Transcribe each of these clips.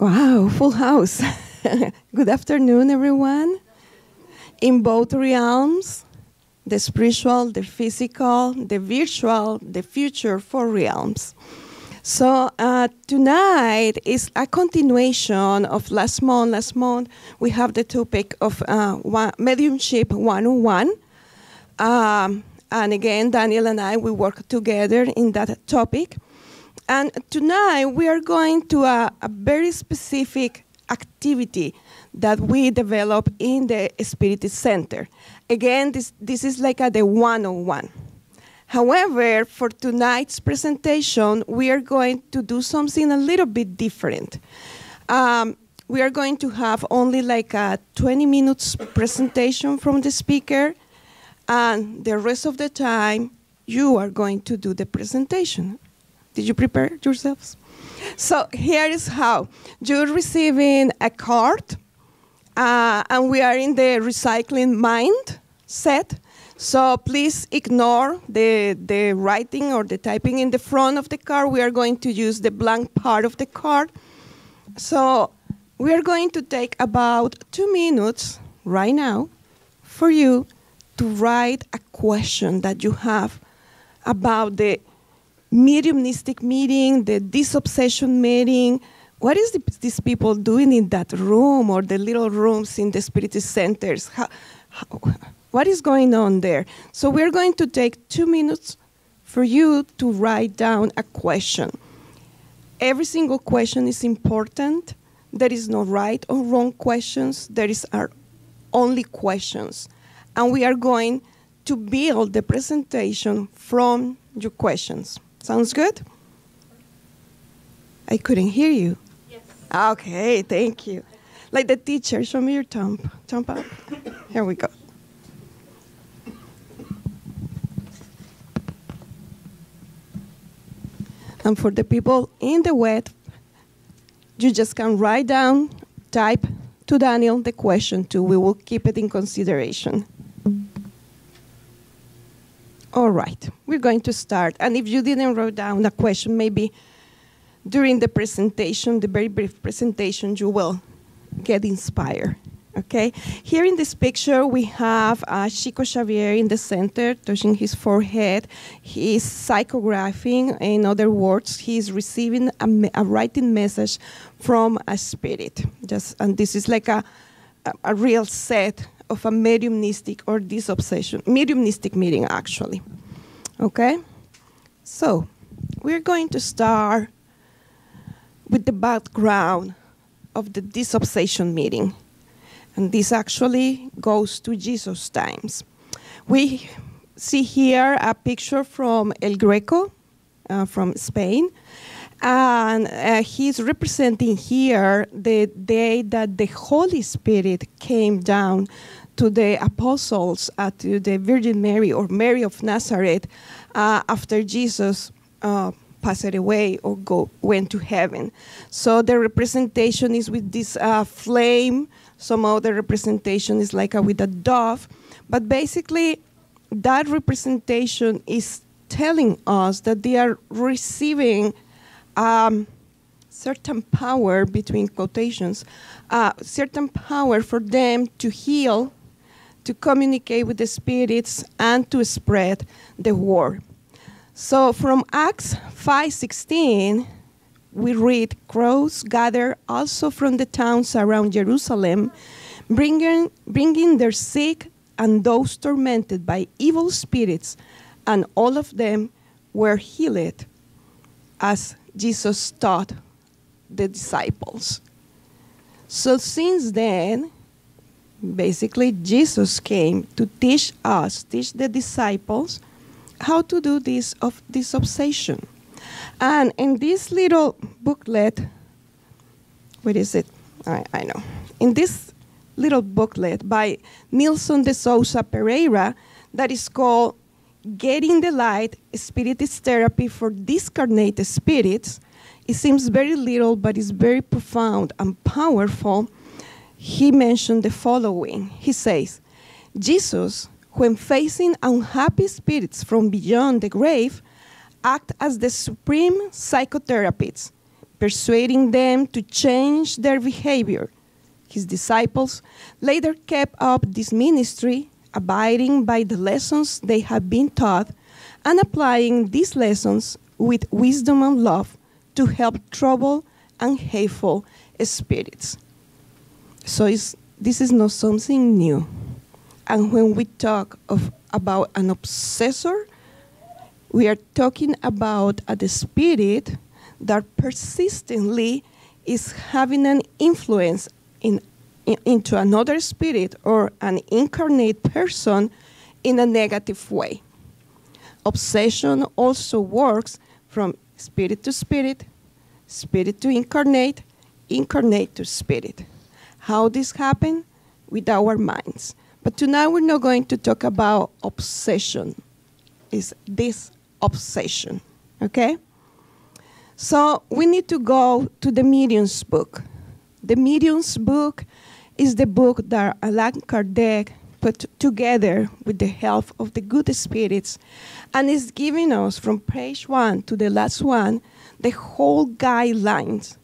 Wow, full house. Good afternoon, everyone. In both realms, the spiritual, the physical, the virtual, the future, four realms. So tonight is a continuation of last month. Last month, we have the topic of Mediumship 101. And again, Daniel and I, we work together in that topic. And tonight, we are going to a very specific activity that we develop in the Spiritist Center. Again, this is like the 101. However, for tonight's presentation, we are going to do something a little bit different. We are going to have only like a 20 minutes presentation from the speaker, and the rest of the time, you are going to do the presentation. Did you prepare yourselves? So here is how. You're receiving a card, and we are in the recycling mind set. So please ignore the writing or the typing in the front of the card. We are going to use the blank part of the card. So we are going to take about 2 minutes right now for you to write a question that you have about the mediumistic meeting, the disobsession meeting. What is these people doing in that room or the little rooms in the Spiritist centers? What is going on there? So we're going to take 2 minutes for you to write down a question. Every single question is important. There is no right or wrong questions. There are only questions. And we are going to build the presentation from your questions. Sounds good? I couldn't hear you. Yes. Okay, thank you. Like the teacher, show me your thumb. Thumb up. Here we go. And for the people in the web, you just can write down, type to Daniel the question too. We will keep it in consideration. All right, we're going to start. And if you didn't write down a question, maybe during the presentation, the very brief presentation, you will get inspired. Okay? Here in this picture, we have Chico Xavier in the center, touching his forehead. He is psychographing. In other words, he is receiving a writing message from a spirit. And this is like a real set of a mediumistic or disobsession, mediumistic meeting, actually. Okay? So, we're going to start with the background of the disobsession meeting. And this actually goes to Jesus' times. We see here a picture from El Greco, from Spain. And he's representing here the day that the Holy Spirit came down to the apostles, to the Virgin Mary or Mary of Nazareth, after Jesus passed away or went to heaven. So the representation is with this flame. Some other representation is like with a dove. But basically, that representation is telling us that they are receiving certain power, between quotations, certain power for them to heal, to communicate with the spirits, and to spread the word. So from Acts 5:16, we read, crowds gathered also from the towns around Jerusalem, bringing their sick and those tormented by evil spirits, and all of them were healed, as Jesus taught the disciples. So since then, basically Jesus came to teach the disciples, how to do this obsession. And in this little booklet, what is it? I know. In this little booklet by Nilson de Souza Pereira, that is called Getting the Light, Spiritist Therapy for Discarnated Spirits, it seems very little, but it's very profound and powerful. He mentioned the following. He says, Jesus, when facing unhappy spirits from beyond the grave, act as the supreme psychotherapist, persuading them to change their behavior. His disciples later kept up this ministry, abiding by the lessons they had been taught and applying these lessons with wisdom and love to help troubled and hateful spirits. So this is not something new. And when we talk about an obsessor, we are talking about a spirit that persistently is having an influence into another spirit or an incarnate person in a negative way. Obsession also works from spirit to spirit, spirit to incarnate, incarnate to spirit. How this happens? With our minds. But tonight we're not going to talk about obsession. It's this obsession, okay? So we need to go to the Medium's book. The Medium's book is the book that Allan Kardec put together with the help of the good spirits, and is giving us from page 1 to the last one the whole guidelines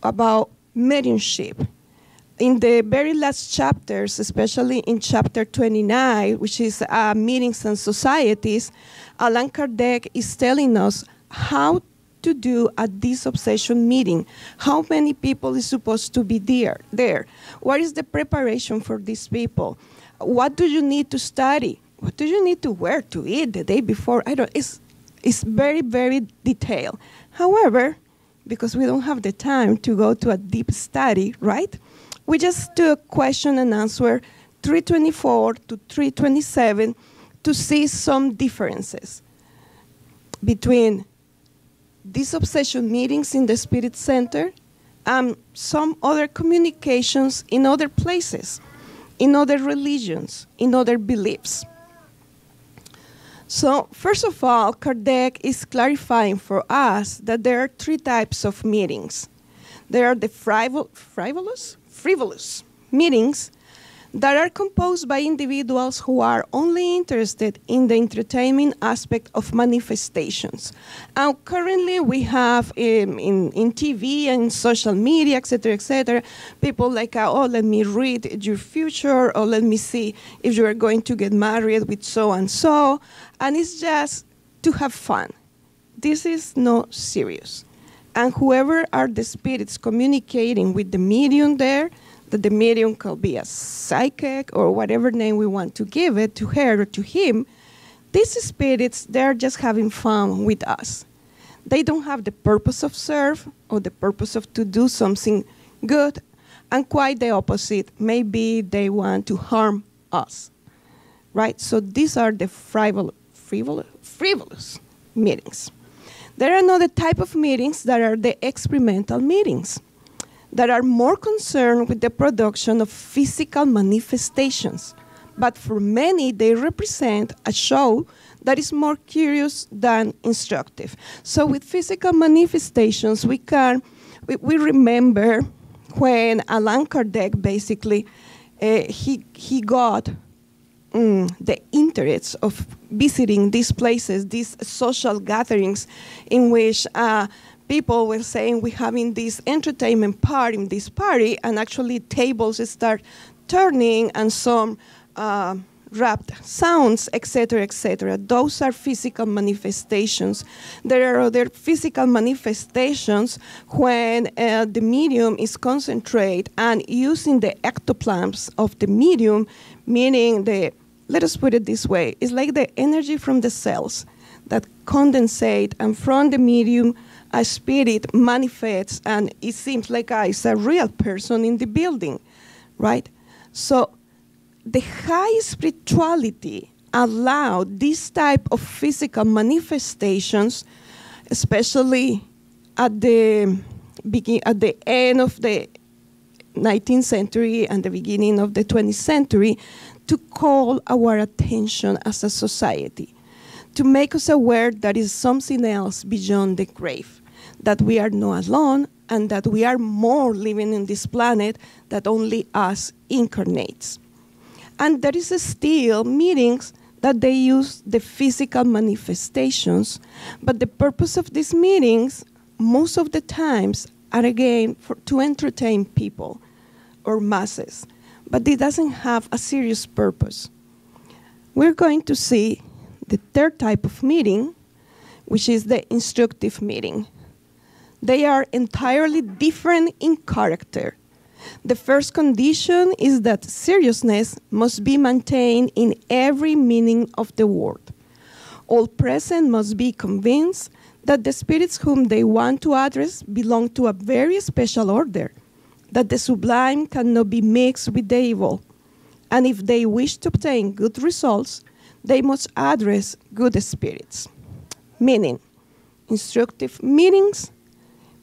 about mediumship. In the very last chapters, especially in chapter 29, which is Meetings and Societies, Allan Kardec is telling us how to do a disobsession meeting. How many people is supposed to be there? What is the preparation for these people? What do you need to study? What do you need to wear to eat the day before? It's very, very detailed. However, because we don't have the time to go to a deep study, right? We just took question and answer 324 to 327 to see some differences between disobsession meetings in the Spirit Center and some other communications in other places, in other religions, in other beliefs. So first of all, Kardec is clarifying for us that there are 3 types of meetings. There are the frivolous meetings that are composed by individuals who are only interested in the entertainment aspect of manifestations. And currently we have in TV and social media, etc., people like, oh, let me read your future, or let me see if you are going to get married with so-and-so, and it's just to have fun. This is not serious. And whoever are the spirits communicating with the medium there, that the medium could be a psychic or whatever name we want to give it to her or to him, these spirits, they're just having fun with us. They don't have the purpose of serve or the purpose of to do something good, and quite the opposite. Maybe they want to harm us, right? So these are the frivolous meetings. There are another type of meetings that are the experimental meetings, that are more concerned with the production of physical manifestations. But for many, they represent a show that is more curious than instructive. So with physical manifestations, we remember when Allan Kardec basically, he got the interest of visiting these places, these social gatherings in which people were saying we're having this entertainment part in this party, and actually tables start turning and some wrapped sounds, etc., etc. Those are physical manifestations. There are other physical manifestations when the medium is concentrate and using the ectoplasms of the medium, meaning let us put it this way, it's like the energy from the cells that condensate, and from the medium, a spirit manifests, and it seems like it's a real person in the building, right? So the high spirituality allowed this type of physical manifestations, especially at the end of the 19th century and the beginning of the 20th century, to call our attention as a society, to make us aware that is something else beyond the grave, that we are not alone, and that we are more living in this planet that only us incarnates. And there is still meetings that they use the physical manifestations, but the purpose of these meetings most of the times are again to entertain people or masses, but it doesn't have a serious purpose. We're going to see the third type of meeting, which is the instructive meeting. They are entirely different in character. The first condition is that seriousness must be maintained in every meaning of the word. All present must be convinced that the spirits whom they want to address belong to a very special order, that the sublime cannot be mixed with the evil, and if they wish to obtain good results, they must address good spirits. Meaning, instructive meetings,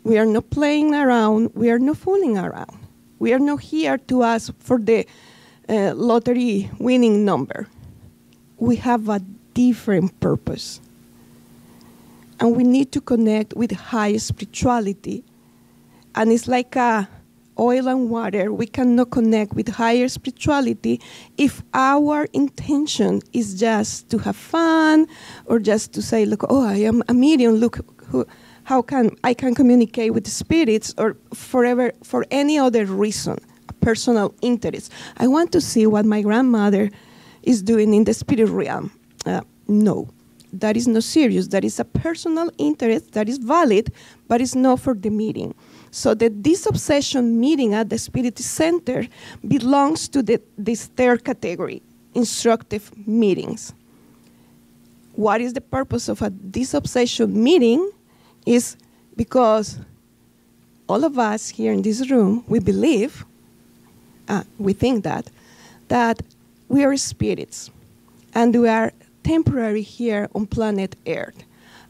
we are not playing around, we are not fooling around. We are not here to ask for the lottery winning number. We have a different purpose. And we need to connect with high spirituality. And it's like oil and water. We cannot connect with higher spirituality if our intention is just to have fun or just to say, look, oh, I am a medium, look, how can I communicate with the spirits, or for any other reason, a personal interest. I want to see what my grandmother is doing in the spirit realm. No, that is not serious. That is a personal interest that is valid, but it's not for the meeting. So the Disobsession meeting at the Spiritist Center belongs to this third category, instructive meetings. What is the purpose of a Disobsession meeting? Is because all of us here in this room, we believe, we think that we are spirits, and we are temporary here on planet Earth.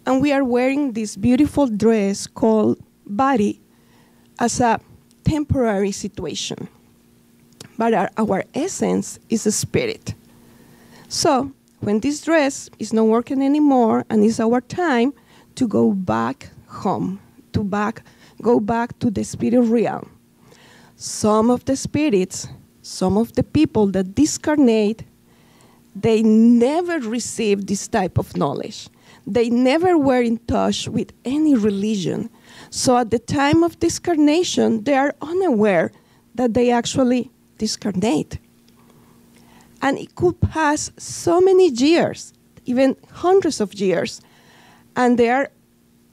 And we are wearing this beautiful dress called body as a temporary situation. But our essence is a spirit. So when this dress is not working anymore and it's our time to go back home, go back to the spirit realm. Some of the spirits, some of the people that discarnate, they never received this type of knowledge. They never were in touch with any religion. So at the time of discarnation, they are unaware that they actually discarnate. And it could pass so many years, even hundreds of years, and they are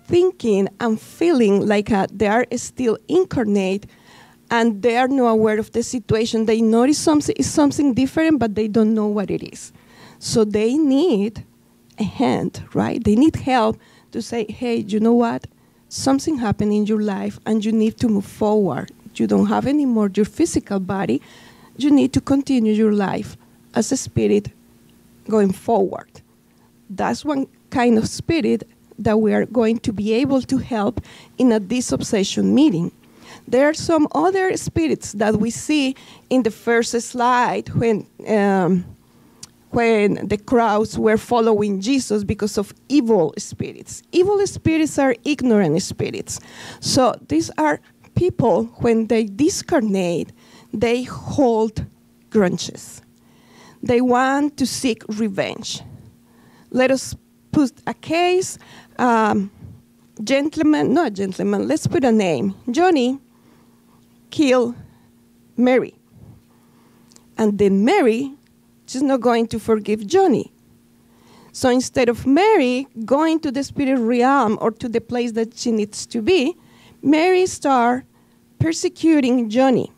thinking and feeling like they are still incarnate, and they are not aware of the situation. They notice something different, but they don't know what it is. So they need a hand, right? They need help to say, hey, you know what? Something happened in your life, and you need to move forward. You don't have anymore your physical body. You need to continue your life as a spirit going forward. That's one kind of spirit that we are going to be able to help in a Disobsession meeting. There are some other spirits that we see in the first slide when the crowds were following Jesus because of evil spirits. Evil spirits are ignorant spirits. So these are people, when they discarnate, they hold grudges. They want to seek revenge. Let us put a case. Let's put a name. Johnny killed Mary. And then Mary, she's not going to forgive Johnny. So instead of Mary going to the spirit realm or to the place that she needs to be, Mary started persecuting Johnny,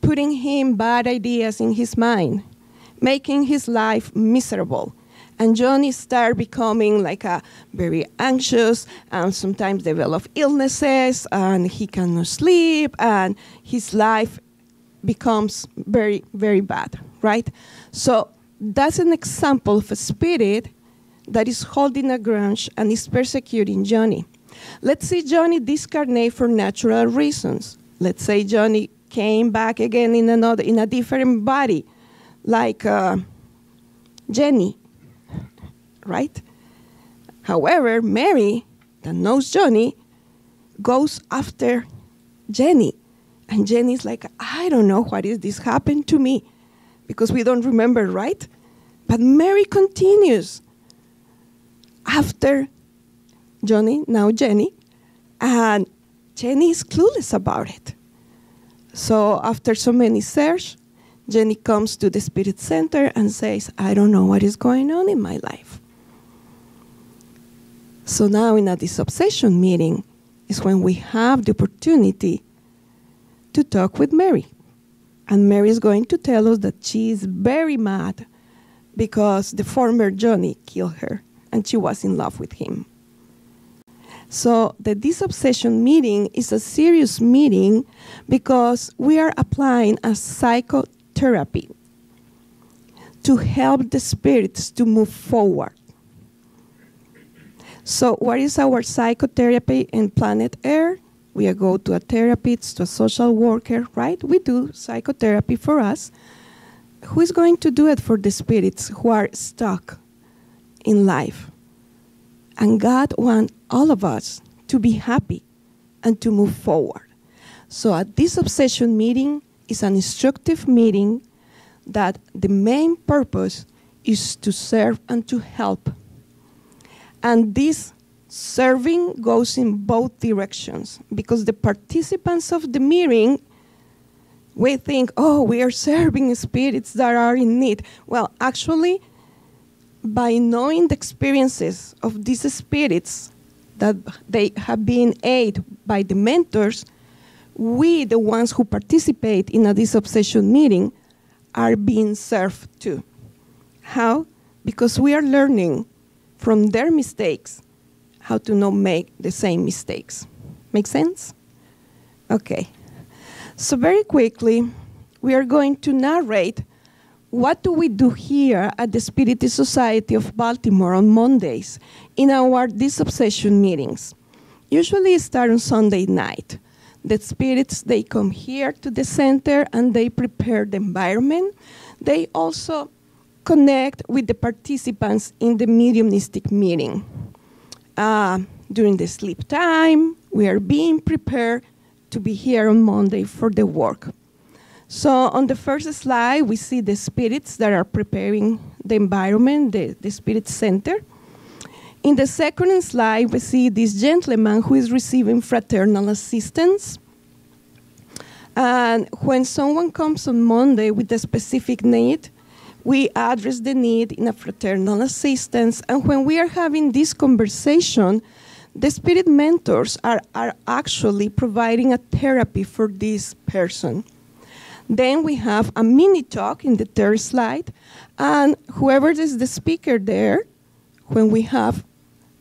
putting him bad ideas in his mind, making his life miserable. And Johnny started becoming like a very anxious and sometimes develop illnesses, and he cannot sleep, and his life becomes very, very bad, right? So that's an example of a spirit that is holding a grudge and is persecuting Johnny. Let's say Johnny discarnate for natural reasons. Let's say Johnny came back again in a different body, like Jenny, right? However, Mary, that knows Johnny, goes after Jenny. And Jenny's like, I don't know what is this happened to me, because we don't remember, right? But Mary continues after Johnny, now Jenny, And Jenny is clueless about it. So after so many search, Jenny comes to the Spirit Center and says, I don't know what is going on in my life. So now in a Disobsession meeting is when we have the opportunity to talk with Mary. And Mary is going to tell us that she is very mad because the former Johnny killed her and she was in love with him. So the Disobsession meeting is a serious meeting because we are applying a psychotherapy to help the spirits to move forward. So what is our psychotherapy in planet Earth? We go to a therapist, to a social worker, right? We do psychotherapy for us. Who is going to do it for the spirits who are stuck in life? And God wants all of us to be happy and to move forward. So a Disobsession meeting is an instructive meeting that the main purpose is to serve and to help. And this serving goes in both directions because the participants of the meeting, we think, oh, we are serving spirits that are in need. Well, actually, by knowing the experiences of these spirits that they have been aided by the mentors, we, the ones who participate in a Disobsession meeting, are being served too. How? Because we are learning from their mistakes how to not make the same mistakes. Make sense? Okay. So very quickly, we are going to narrate what do we do here at the Spiritist Society of Baltimore on Mondays in our Disobsession meetings. Usually start on Sunday night. The spirits, they come here to the center and they prepare the environment. They also connect with the participants in the mediumistic meeting. During the sleep time, we are being prepared to be here on Monday for the work. So on the first slide, we see the spirits that are preparing the environment, the Spirit Center. In the second slide, we see this gentleman who is receiving fraternal assistance. And when someone comes on Monday with a specific need, we address the need in a fraternal assistance. And when we are having this conversation, the spirit mentors are actually providing a therapy for this person. Then we have a mini talk in the third slide. And whoever is the speaker there, when we have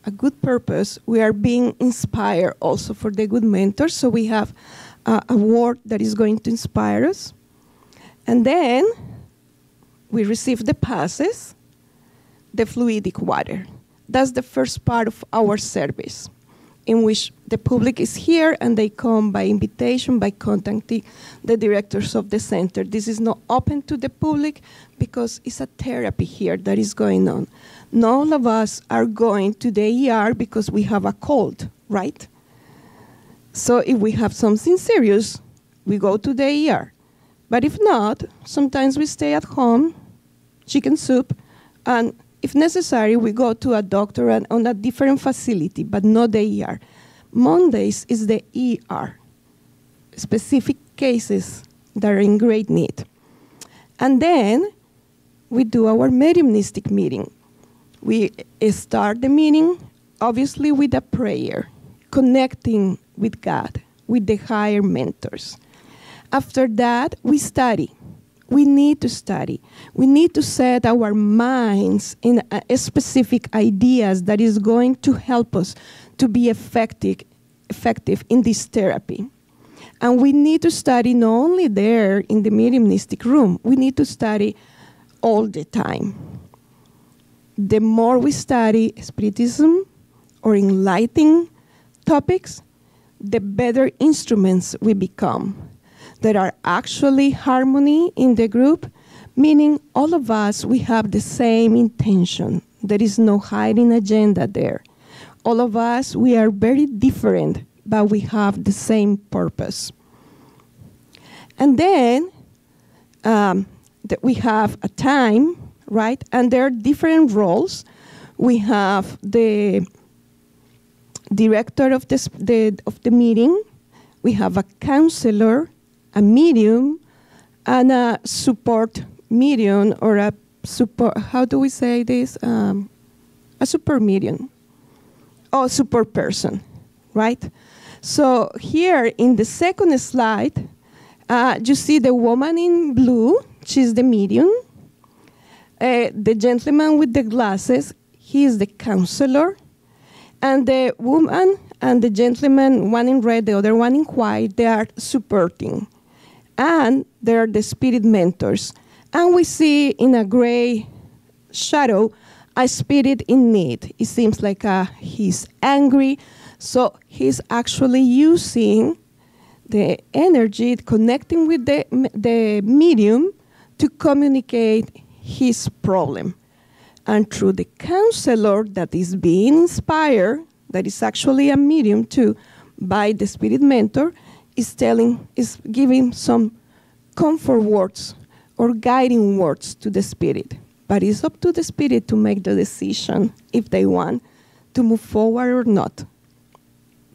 a good purpose, we are being inspired also for the good mentors. So we have a word that is going to inspire us. And then we receive the passes, the fluidic water. That's the first part of our service, in which the public is here and they come by invitation, by contacting the directors of the center. This is not open to the public because it's a therapy here that is going on. None of us are going to the ER because we have a cold, right? So if we have something serious, we go to the ER. But if not, sometimes we stay at home, chicken soup, and if necessary, we go to a doctor and on a different facility, but not the ER. Mondays is the ER, specific cases that are in great need. And then we do our mediumistic meeting. We start the meeting, obviously, with a prayer, connecting with God, with the higher mentors. After that, we study. We need to study. We need to set our minds in specific ideas that is going to help us to be effective in this therapy. And we need to study not only there in the mediumistic room, we need to study all the time. The more we study Spiritism or enlightening topics, the better instruments we become. There are actually harmony in the group, meaning all of us, we have the same intention. There is no hiding agenda there. All of us, we are very different, but we have the same purpose. And then we have a time, right? And there are different roles. We have the director of the meeting. We have a counselor, a medium, and a support medium, or a support, how do we say this? A super medium, or support person, right? So here in the second slide, you see the woman in blue, she's the medium. The gentleman with the glasses, he is the counselor. And the woman and the gentleman, one in red, the other one in white, they are supporting. And they are the spirit mentors. And we see in a gray shadow a spirit in need. It seems like he's angry, so he's actually using the energy, connecting with the medium to communicate his problem. And through the counselor that is being inspired, that is actually a medium too, by the spirit mentor, is giving some comfort words or guiding words to the spirit. But it's up to the spirit to make the decision if they want to move forward or not.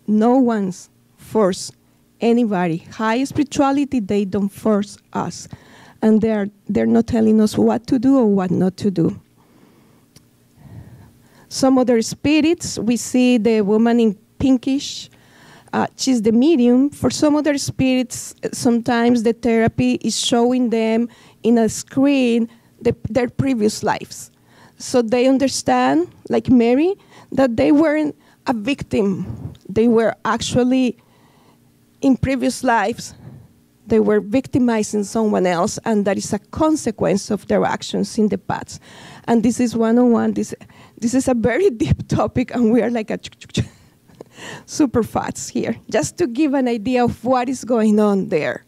No one's force anybody. High spirituality, they don't force us. And they're not telling us what to do or what not to do. Some other spirits, we see the woman in pinkish. She's the medium. For some other spirits, sometimes the therapy is showing them in a screen their previous lives. So they understand, like Mary, that they weren't a victim. They were actually, in previous lives, they were victimizing someone else, and that is a consequence of their actions in the past. And this is 101. This is a very deep topic, and we are like a super fast here, just to give an idea of what is going on there.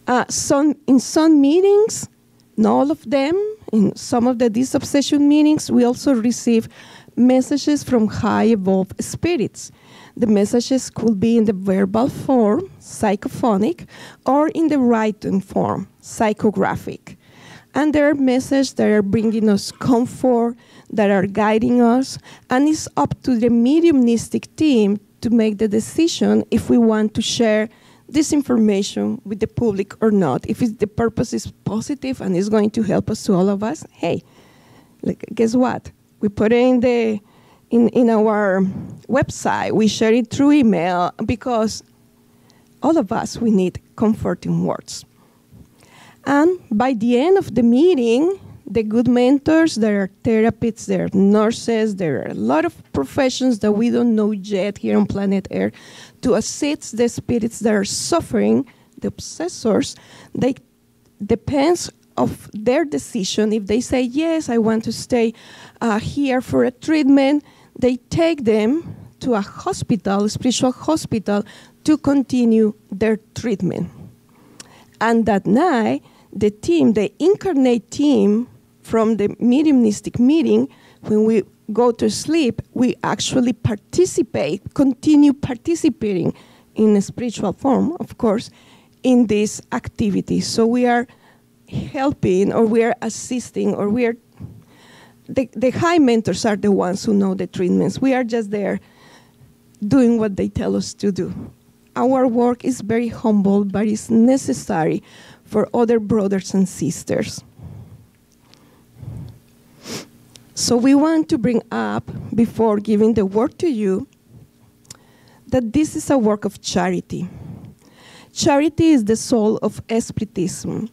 In some meetings, not all of them, in some of the Disobsession meetings, we also receive messages from high evolved spirits. The messages could be in the verbal form, psychophonic, or in the written form, psychographic. And there are messages that are bringing us comfort, that are guiding us, and it's up to the mediumistic team to make the decision if we want to share this information with the public or not. If the purpose is positive and is going to help us to all of us, hey, guess what? We put it in our website. We share it through email because all of us, we need comforting words. And by the end of the meeting, the good mentors, there are therapists, there are nurses, there are a lot of professions that we don't know yet here on planet Earth to assist the spirits that are suffering, the obsessors. They depends of their decision. If they say, yes, I want to stay here for a treatment, they take them to a hospital, a spiritual hospital, to continue their treatment. And that night, the team, the incarnate team from the mediumistic meeting, when we go to sleep, we actually continue participating in a spiritual form, of course, in this activity. So we are helping, or we are assisting, or we are, the high mentors are the ones who know the treatments. We are just there doing what they tell us to do. Our work is very humble, but it's necessary for other brothers and sisters. So we want to bring up, before giving the word to you, that this is a work of charity. Charity is the soul of Spiritism,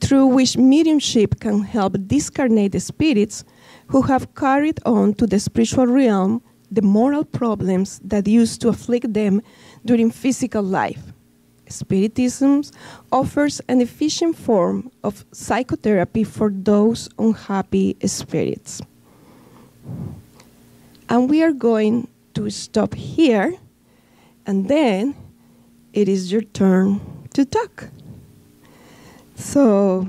through which mediumship can help discarnate spirits who have carried on to the spiritual realm the moral problems that used to afflict them during physical life. Spiritism offers an efficient form of psychotherapy for those unhappy spirits. And we are going to stop here, and then it is your turn to talk. So,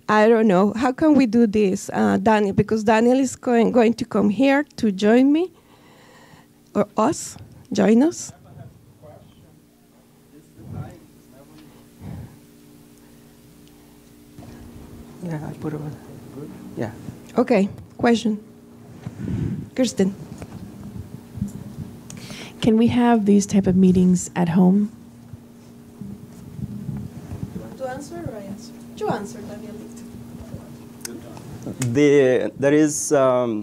I don't know, how can we do this, Daniel? Because Daniel is going to come here to join me, or us, join us. Yeah, I put it on. Yeah. Okay, question. Kirsten. Can we have these type of meetings at home? To answer or I answer? You answer, Daniel. There is, I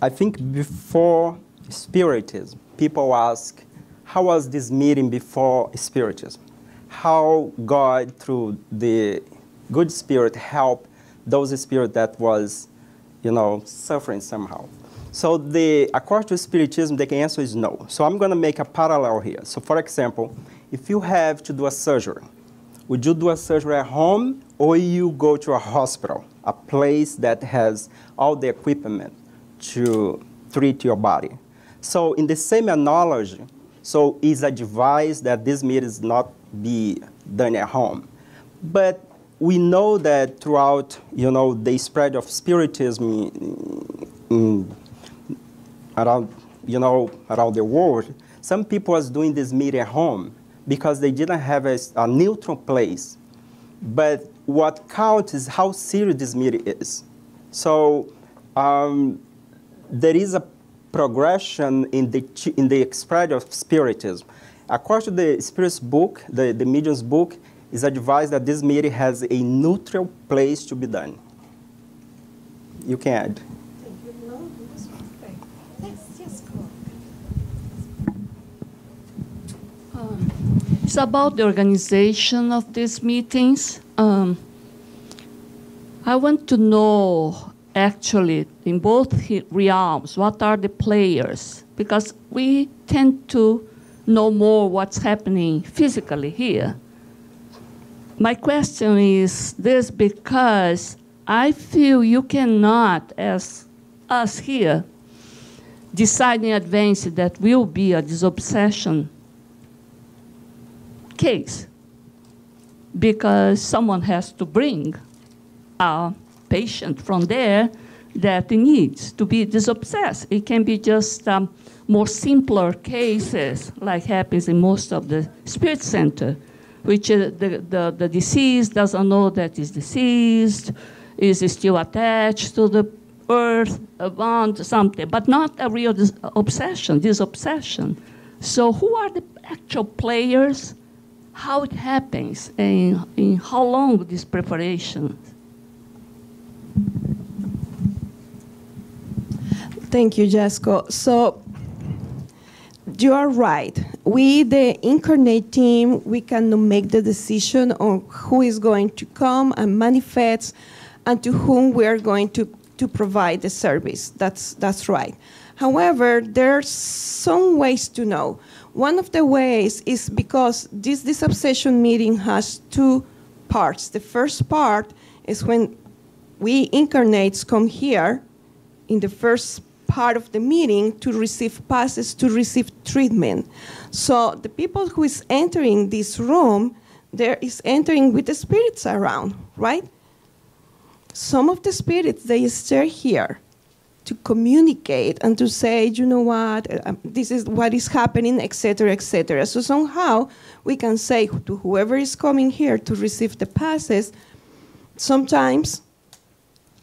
think before Spiritism, people ask, how was this meeting before Spiritism? How God, through the good spirit, helped those spirits that was, suffering somehow. So according to Spiritism, the answer is no. So I'm going to make a parallel here. So for example, if you have to do a surgery, would you do a surgery at home or you go to a hospital, a place that has all the equipment to treat your body? So in the same analogy, so it's advised that this meeting is not be done at home. But we know that throughout, the spread of Spiritism around the world, some people was doing this meeting at home because they didn't have a neutral place. But what counts is how serious this meeting is. So there is a progression in the spread of Spiritism. According to the Spirit's book, the medium's book, it's advised that this meeting has a neutral place to be done. You can add. It's about the organization of these meetings. I want to know, actually, in both realms, what are the players? Because we tend to know more what's happening physically here. My question is this, because I feel you cannot, as us here, decide in advance that will be a disobsession case, because someone has to bring a patient from there that needs to be disobsessed. It can be just more simpler cases, like happens in most of the spirit center, which the deceased doesn't know that is deceased, is still attached to the earth, bond, something, but not a real disobsession. So who are the actual players? How it happens, and in how long this preparation? Thank you, Jessica. So you are right. We, the incarnate team, we cannot make the decision on who is going to come and manifest and to whom we are going to provide the service. That's right. However, there are some ways to know. One of the ways is because this disobsession meeting has two parts. The first part is when we incarnates come here in the first part of the meeting to receive passes, to receive treatment. So the people who is entering this room, there is entering with the spirits around, right? Some of the spirits, they stay here to communicate and to say, you know what, this is what is happening, etc., etc. So somehow we can say to whoever is coming here to receive the passes, sometimes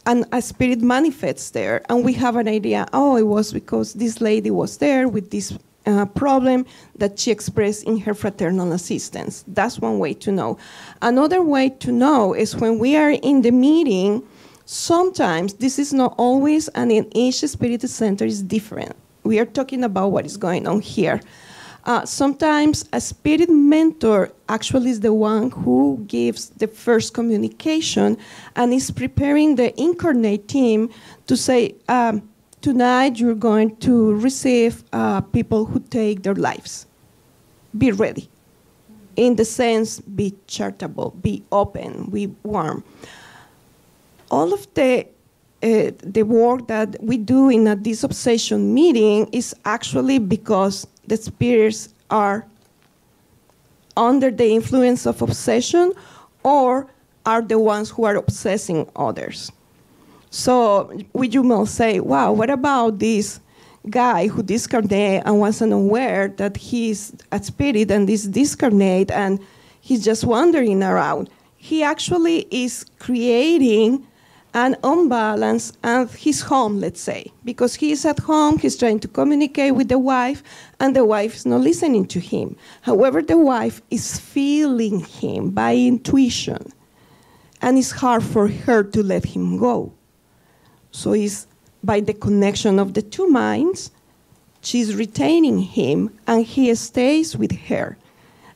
a spirit manifests there, and we have an idea, oh, it was because this lady was there with this problem that she expressed in her fraternal assistance. That's one way to know. Another way to know is when we are in the meeting. Sometimes, this is not always, and in each spirit center is different. We are talking about what is going on here. Sometimes a spirit mentor actually is the one who gives the first communication and is preparing the incarnate team to say, tonight you're going to receive people who take their lives. Be ready. In the sense, be charitable, be open, be warm. All of the work that we do in a disobsession meeting is actually because the spirits are under the influence of obsession or are the ones who are obsessing others. So you may say, wow, what about this guy who discarnate and was unaware that he's a spirit and is discarnate and he's just wandering around? He actually is creating and unbalanced, and he's home, let's say, because he's at home, he's trying to communicate with the wife, and the wife is not listening to him. However, the wife is feeling him by intuition, and it's hard for her to let him go. So it's by the connection of the two minds, she's retaining him, and he stays with her.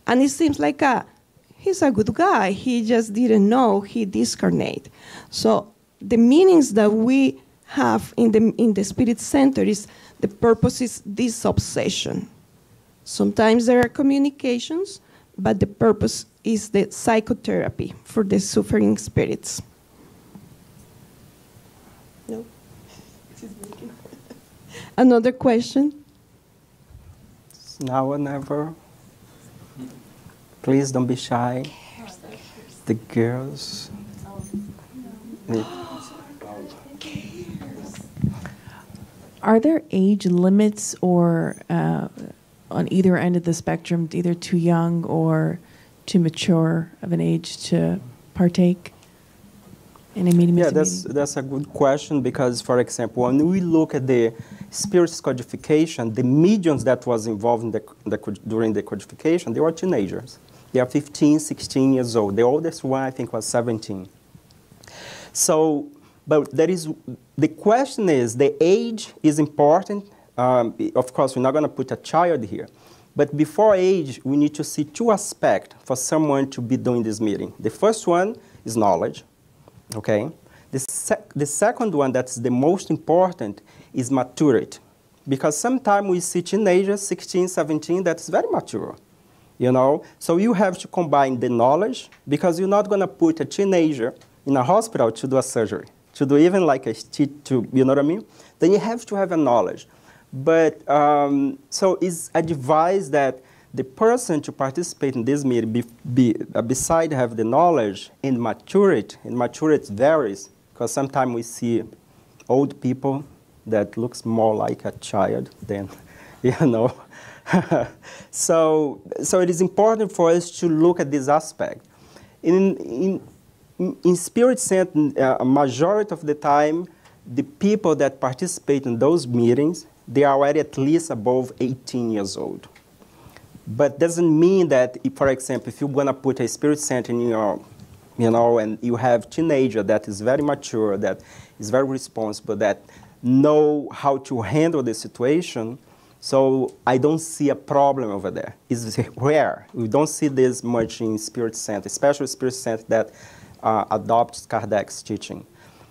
And it seems like he's a good guy. He just didn't know he discarnate. So the meanings that we have in the Spirit Center is the purpose is disobsession. Sometimes there are communications, but the purpose is the psychotherapy for the suffering spirits. No? Another question? It's now or never. Please don't be shy. The girls. Are there age limits or on either end of the spectrum, either too young or too mature of an age to partake in a meeting? Yeah, that's a good question because, for example, when we look at the Spiritist codification, the mediums that was involved in during the codification, they were teenagers. They are 15, 16 years old. The oldest one, I think, was 17. So, but the question is, the age is important. Of course, we're not going to put a child here. But before age, we need to see two aspects for someone to be doing this meeting. The first one is knowledge, okay? The second one that's the most important is maturity. Because sometimes we see teenagers, 16, 17, that's very mature. You know, so you have to combine the knowledge because you're not going to put a teenager in a hospital to do a surgery, to do even like a stitch, you know what I mean? Then you have to have a knowledge. But so it's advised that the person to participate in this meeting, beside have the knowledge and maturity varies because sometimes we see old people that looks more like a child than, you know. So it is important for us to look at this aspect. In Spirit Center, a majority of the time, the people that participate in those meetings, they are already at least above 18 years old. But doesn't mean that, if, for example, if you're going to put a Spirit Center in your, you know, and you have teenager that is very mature, that is very responsible, that know how to handle the situation. So I don't see a problem over there. It's rare. We don't see this much in Spirit Center, especially Spirit Center that adopts Kardec's teaching.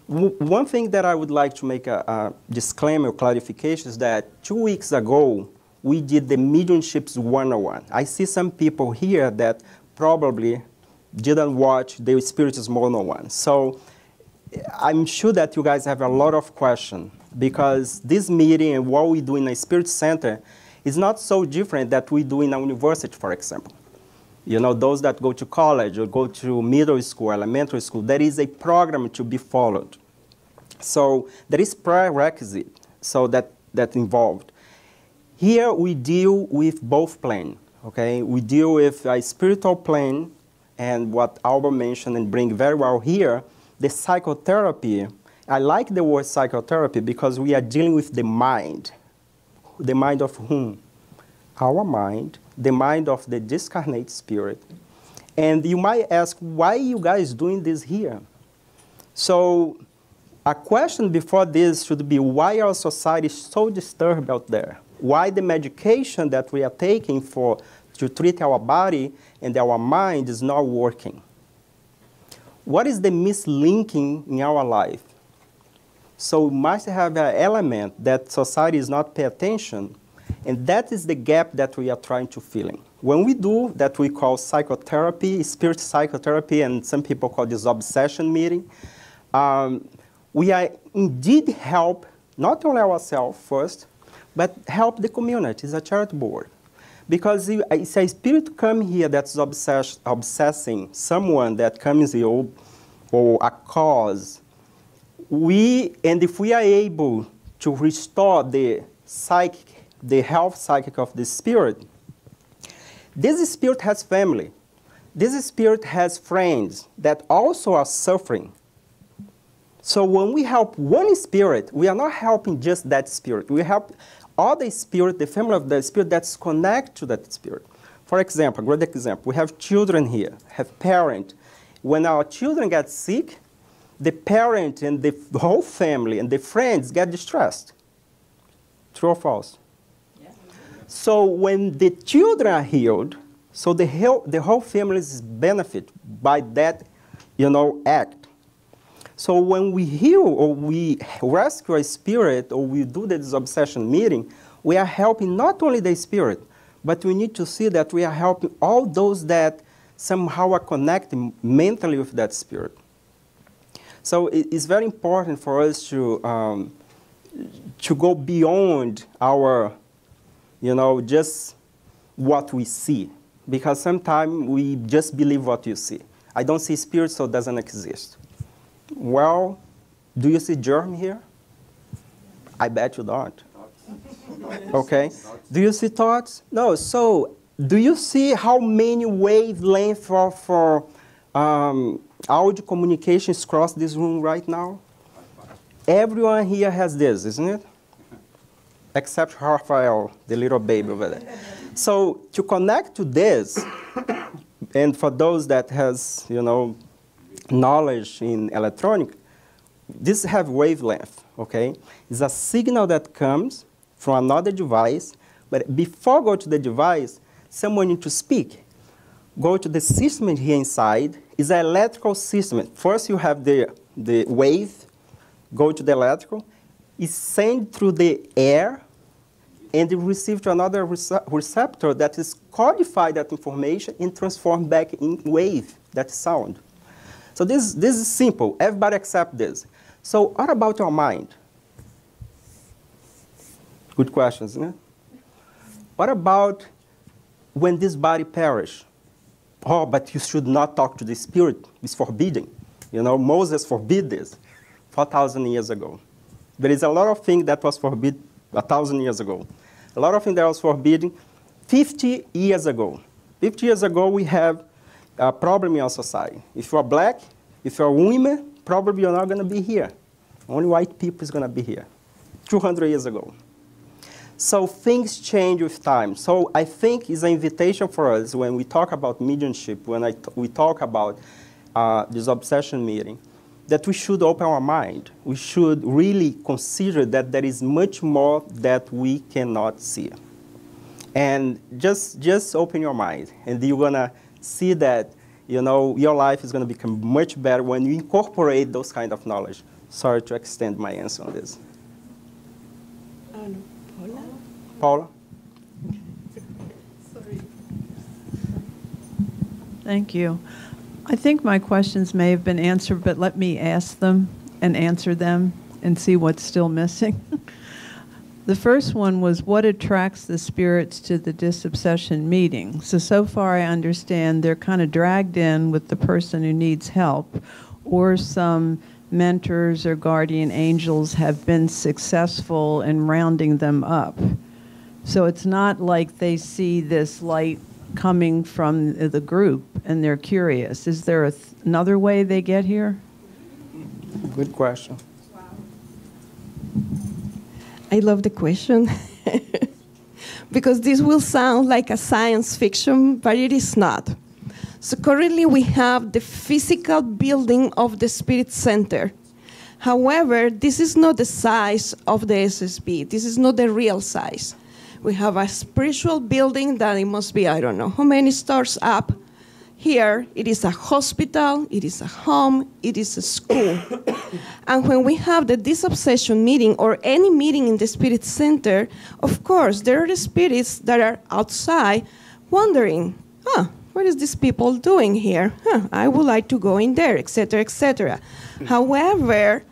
One thing that I would like to make a disclaimer or clarification is that 2 weeks ago, we did the Mediumships 101. I see some people here that probably didn't watch the Spiritist 101. So I'm sure that you guys have a lot of questions because this meeting and what we do in a Spirit Center is not so different that we do in a university, for example. You know, those that go to college or go to middle school, elementary school, there is a program to be followed. So there is prerequisite so that involved. Here we deal with both planes, okay? We deal with a spiritual plane and what Alba mentioned and bring very well here, the psychotherapy. I like the word psychotherapy because we are dealing with the mind. The mind of whom? Our mind, the mind of the discarnate spirit. And you might ask, why are you guys doing this here? So a question before this should be, why our society is so disturbed out there? Why the medication that we are taking to treat our body and our mind is not working? What is the mislinking in our life? So we must have an element that society is not paying attention, and that is the gap that we are trying to fill in. When we do that we call psychotherapy, spirit psychotherapy, and some people call this Disobsession meeting, we are indeed help not only ourselves first, but help the community. It's a charity board. Because if a spirit come here that's obsessing someone that comes here or a cause, and if we are able to restore the health psychic of the spirit, this spirit has family. This spirit has friends that also are suffering. So when we help one spirit, we are not helping just that spirit. We help all the spirit, the family of the spirit that's connected to that spirit. For example, a great example, we have children here, have parents. When our children get sick, the parent and the whole family and the friends get distressed. True or false? Yeah. So when the children are healed, so the whole family is benefit by that, act. So when we heal or we rescue a spirit or we do the disobsession meeting, we are helping not only the spirit, but we need to see that we are helping all those that somehow are connected mentally with that spirit. So it's very important for us to go beyond our, just what we see. Because sometimes we just believe what you see. I don't see spirit, so it doesn't exist. Well, do you see germ here? I bet you don't. Okay. Do you see thoughts? No. So do you see how many wavelengths for audio communications cross this room right now? Everyone here has this, isn't it? Except Raphael, the little baby over there. So to connect to this, and for those that has, knowledge in electronic, this have wavelength, okay? It's a signal that comes from another device, but before go to the device, someone needs to speak. Go to the system here inside. It's an electrical system. First you have the wave, go to the electrical, it's sent through the air, and it receives to another receptor that is codify that information and transform back in wave, that sound. So this is simple. Everybody accept this. So what about your mind? Good question, isn't it? What about when this body perish? Oh, but you should not talk to the spirit. It's forbidden. Moses forbid this 4,000 years ago. There is a lot of things that was forbidden 1,000 years ago. A lot of things that was forbidden 50 years ago. 50 years ago, we have a problem in our society. If you are black, if you are women, probably you're not going to be here. Only white people is going to be here. 200 years ago. So things change with time. So I think it's an invitation for us when we talk about mediumship, when we talk about this obsession meeting, that we should open our mind. We should really consider that there is much more that we cannot see. And just open your mind, and you're going to see that your life is going to become much better when you incorporate those kind of knowledge. Sorry to extend my answer on this. Paula? Sorry. Thank you. I think my questions may have been answered, but let me ask them and answer them and see what's still missing. The first one was, what attracts the spirits to the disobsession meeting? So far I understand they're kind of dragged in with the person who needs help, or some mentors or guardian angels have been successful in rounding them up. So it's not like they see this light coming from the group and they're curious. Is there another way they get here? Good question. Wow. I love the question. Because this will sound like a science fiction, but it is not. So currently we have the physical building of the Spirit Center. However, this is not the size of the SSB. This is not the real size. We have a spiritual building that it must be, I don't know how many stars up. Here, it is a hospital, it is a home, it is a school. And when we have the disobsession meeting or any meeting in the Spirit Center, of course, there are the spirits that are outside wondering, what is these people doing here? I would like to go in there, etc., etc. However,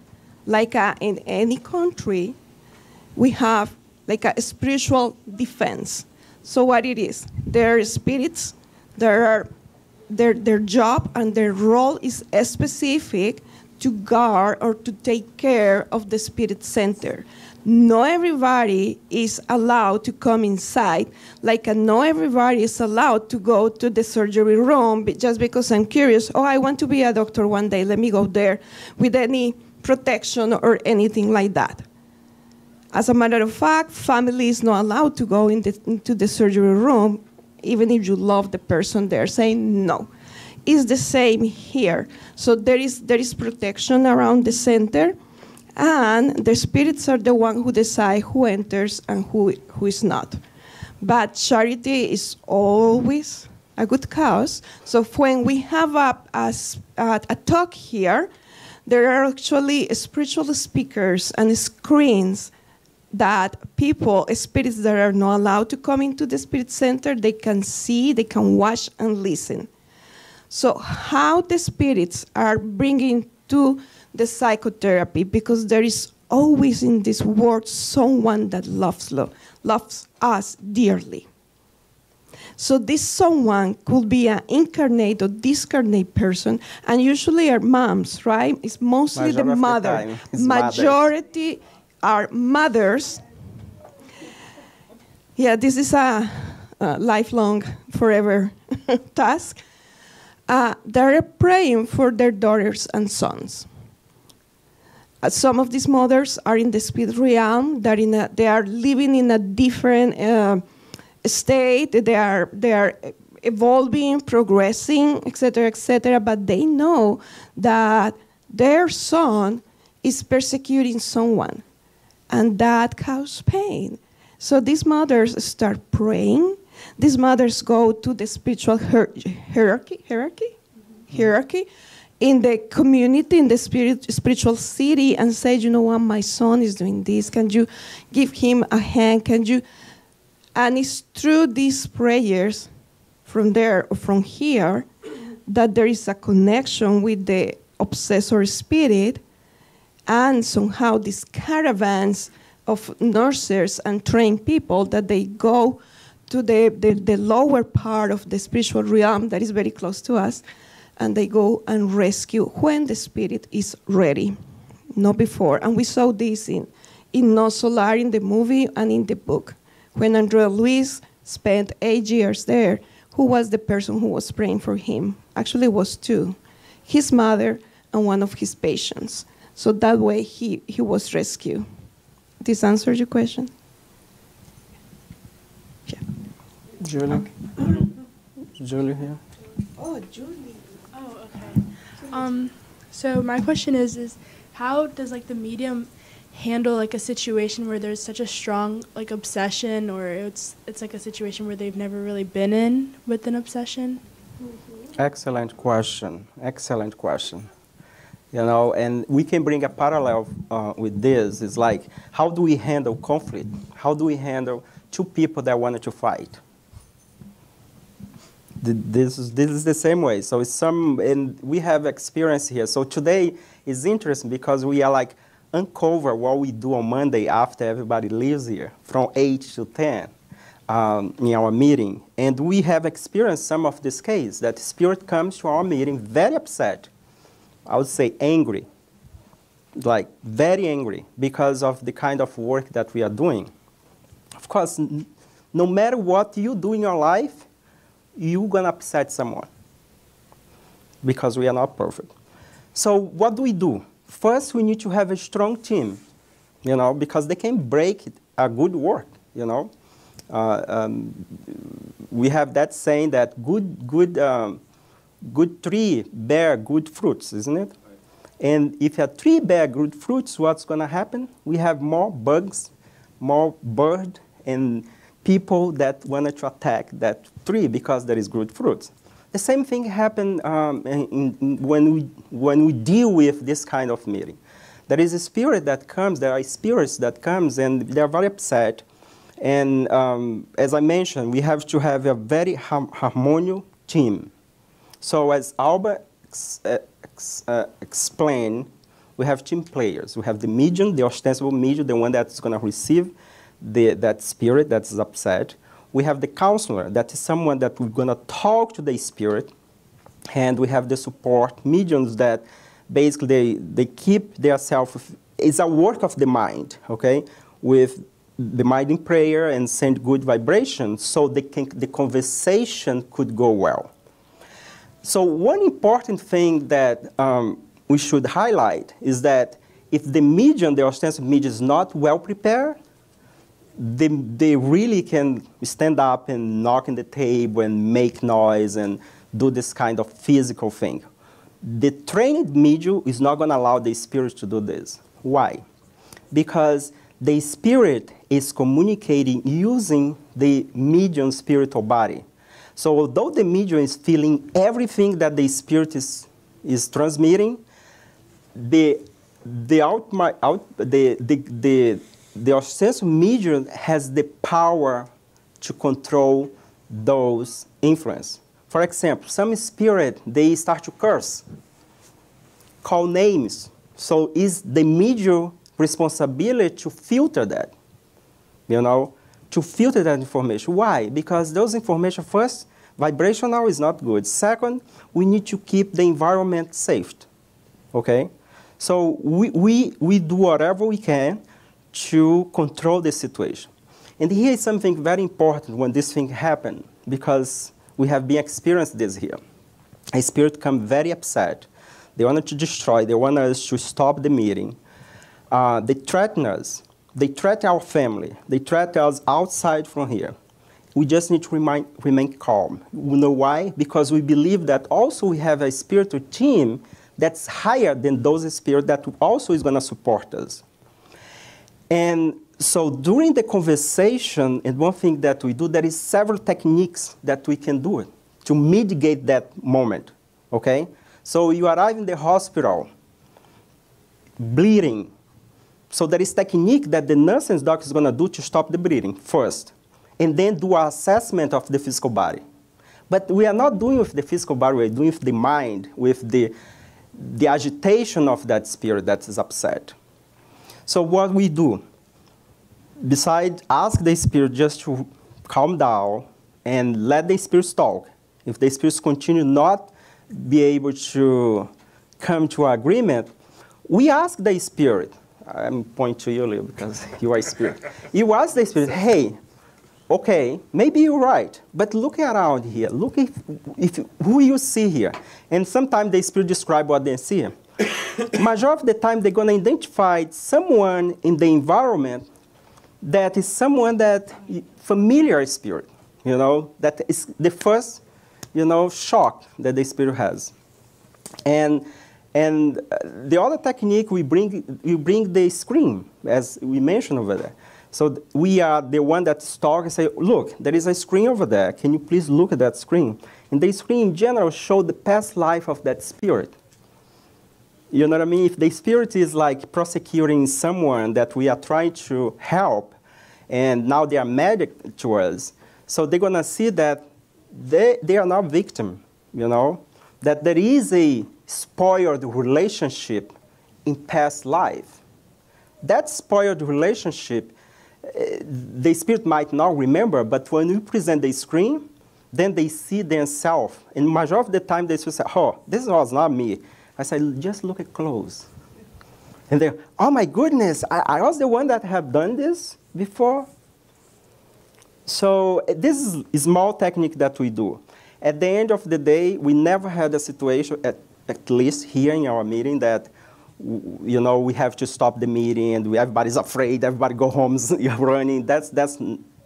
like in any country, we have like a spiritual defense. So what it is, there are spirits, there are their job and their role is specific to guard or to take care of the Spirit Center. Not everybody is allowed to come inside, like not everybody is allowed to go to the surgery room just because I'm curious. Oh, I want to be a doctor one day, let me go there with any protection or anything like that. As a matter of fact, family is not allowed to go into the surgery room, even if you love the person there, saying no. It's the same here. So there is protection around the center, and the spirits are the one who decide who enters and who is not. But charity is always a good cause. So when we have a talk here, there are actually spiritual speakers and screens that people, spirits that are not allowed to come into the spirit center, they can see, they can watch and listen. So how the spirits are bringing to the psychotherapy, because there is always in this world someone that loves us dearly. So this someone could be an incarnate or discarnate person, and usually are moms, right? It's mostly the mother. Majority are mothers. Yeah, this is a lifelong, forever task. They're praying for their daughters and sons. Some of these mothers are in the spirit realm. They are living in a different state. They are evolving, progressing, etc., but they know that their son is persecuting someone, and that causes pain. So these mothers start praying. These mothers go to the spiritual hierarchy in the community, in the spiritual city, and say, you know what, my son is doing this. Can you give him a hand? Can you? And it's through these prayers from there or from here that there is a connection with the obsessor spirit, and somehow these caravans of nurses and trained people that they go to the lower part of the spiritual realm that is very close to us, and they go and rescue when the spirit is ready, not before. And we saw this in No Solar, in the movie and in the book. When Andrea Luis spent 8 years there, who was the person who was praying for him? Actually, it was two, his mother and one of his patients. So that way he was rescued. This answers your question? Yeah. Julie? Okay. Julie here. Oh, Julie. Oh, okay. So my question is how does like the medium handle like a situation where there's such a strong like obsession, or it's like a situation where they've never really been in with an obsession? Mm-hmm. Excellent question. Excellent question. You know, and we can bring a parallel with this. It's like, how do we handle conflict? How do we handle two people that wanted to fight? This is the same way. So it's and we have experience here. So today is interesting because we are like uncover what we do on Monday after everybody leaves here from 8 to 10 in our meeting. And we have experienced some of this case that spirit comes to our meeting very upset. I would say angry, like very angry because of the kind of work that we are doing. Of course, no matter what you do in your life, you're going to upset someone because we are not perfect. So what do? First, we need to have a strong team, you know, because they can break a good work, you know. We have that saying that good tree bear good fruits, isn't it? And if a tree bear good fruits, what's going to happen? We have more bugs, more birds, and people that wanted to attack that tree because there is good fruits. The same thing happened when we deal with this kind of meeting. There is a spirit that comes, there are spirits that comes, and they are very upset. And as I mentioned, we have to have a very harmonious team. So as Alba explained, we have team players. We have the medium, the ostensible medium, the one that's going to receive that spirit that is upset. We have the counselor, that is someone that we're going to talk to the spirit. And we have the support mediums that basically they keep their self. It's a work of the mind, okay, with the mind in prayer and send good vibrations so the conversation could go well. So one important thing that we should highlight is that if the medium, the ostensive medium, is not well prepared, they really can stand up and knock on the table and make noise and do this kind of physical thing. The trained medium is not going to allow the spirit to do this. Why? Because the spirit is communicating using the medium spiritual body. So although the medium is feeling everything that the spirit is transmitting, the ostensive medium has the power to control those influence. For example, some spirit, they start to curse, call names. So is the medium responsibility to filter that, to filter that information. Why? Because those information, first, vibrational is not good. Second, we need to keep the environment safe, okay? So we do whatever we can to control the situation. And here is something very important when this thing happened, because we have been experiencing this here. A spirit come very upset. They wanted to destroy. They want us to stop the meeting. They threaten us. They threaten our family. They threaten us outside from here. We just need to remain calm. You know why? Because we believe that also we have a spiritual team that's higher than those spirits that also is going to support us. And so during the conversation, and one thing that we do, there is several techniques that we can do to mitigate that moment, okay? So you arrive in the hospital, bleeding. So there is technique that the nurse and doctor is going to do to stop the bleeding first, and then do an assessment of the physical body. But we are not doing with the physical body, we're doing with the mind, with the agitation of that spirit that is upset. So what we do, besides ask the spirit just to calm down and let the spirits talk. If the spirits continue not be able to come to an agreement, we ask the spirit, I'm pointing to you, Leo, because you are a spirit. You ask the spirit, hey, okay, maybe you're right, but look around here. Look if who you see here. And sometimes the spirit describe what they see. Majority of the time, they're going to identify someone in the environment that is someone that familiar spirit, that is the first, shock that the spirit has. And the other technique, we bring the screen, as we mentioned over there. So we are the one that talk and say, look, there is a screen over there. Can you please look at that screen? And the screen in general show the past life of that spirit. You know what I mean? If the spirit is like prosecuting someone that we are trying to help, and now they are mad to us, so they're going to see that they are not victim, that there is a spoiled relationship in past life. That spoiled relationship, the spirit might not remember, but when we present the screen, then they see themselves. And majority of the time, they say, oh, this was not me. I said, just look at close. And they're, oh my goodness, I was the one that have done this before. So this is a small technique that we do. At the end of the day, we never had a situation, at least here in our meeting, that we have to stop the meeting and everybody's afraid, everybody go home running. That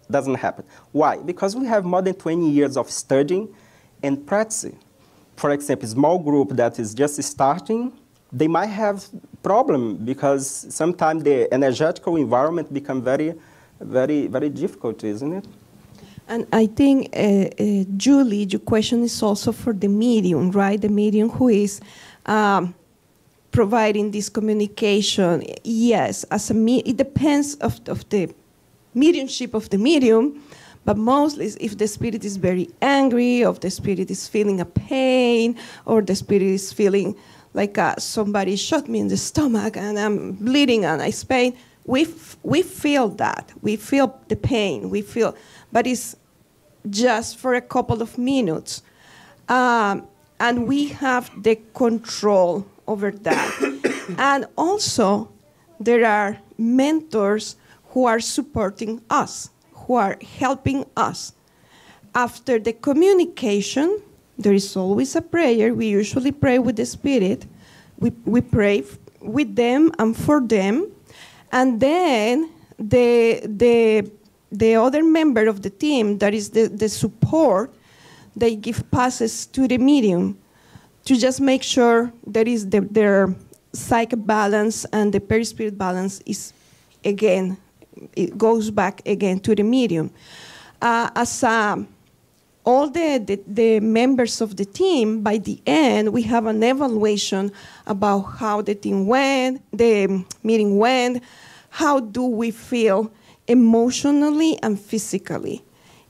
doesn't happen. Why? Because we have more than 20 years of studying and practicing. For example, a small group that is just starting, they might have problem because sometimes the energetical environment become very, very, very difficult, isn't it? And I think, Julie, your question is also for the medium, right? The medium who is providing this communication. Yes, it depends of the mediumship of the medium, but mostly if the spirit is very angry, or the spirit is feeling a pain, or the spirit is feeling like somebody shot me in the stomach and I'm bleeding and I pain. We feel that. We feel the pain. But it's just for a couple of minutes. And we have the control over that. And also, there are mentors who are supporting us, who are helping us. After the communication, there is always a prayer. We usually pray with the spirit. We pray with them and for them, and then the other member of the team, that is the support, they give passes to the medium to just make sure that is their psychic balance and the perispirit balance is again, it goes back again to the medium. All the members of the team, by the end, we have an evaluation about how the meeting went, how do we feel emotionally and physically.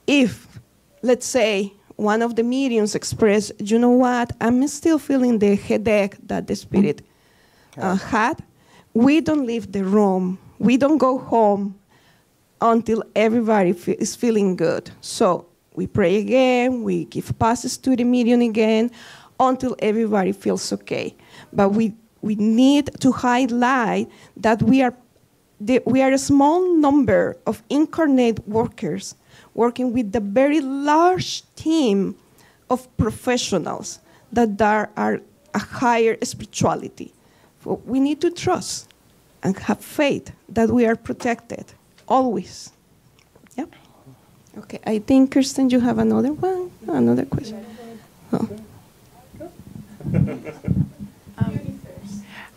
If, let's say, one of the mediums expressed, you know what, I'm still feeling the headache that the spirit had, we don't leave the room. We don't go home until everybody is feeling good. So we pray again, we give passes to the medium again, until everybody feels okay. But we need to highlight that we are a small number of incarnate workers working with a very large team of professionals that are a higher spirituality. So we need to trust and have faith that we are protected, always. Yeah? Okay, I think, Kirsten, you have another one? Another question? Oh.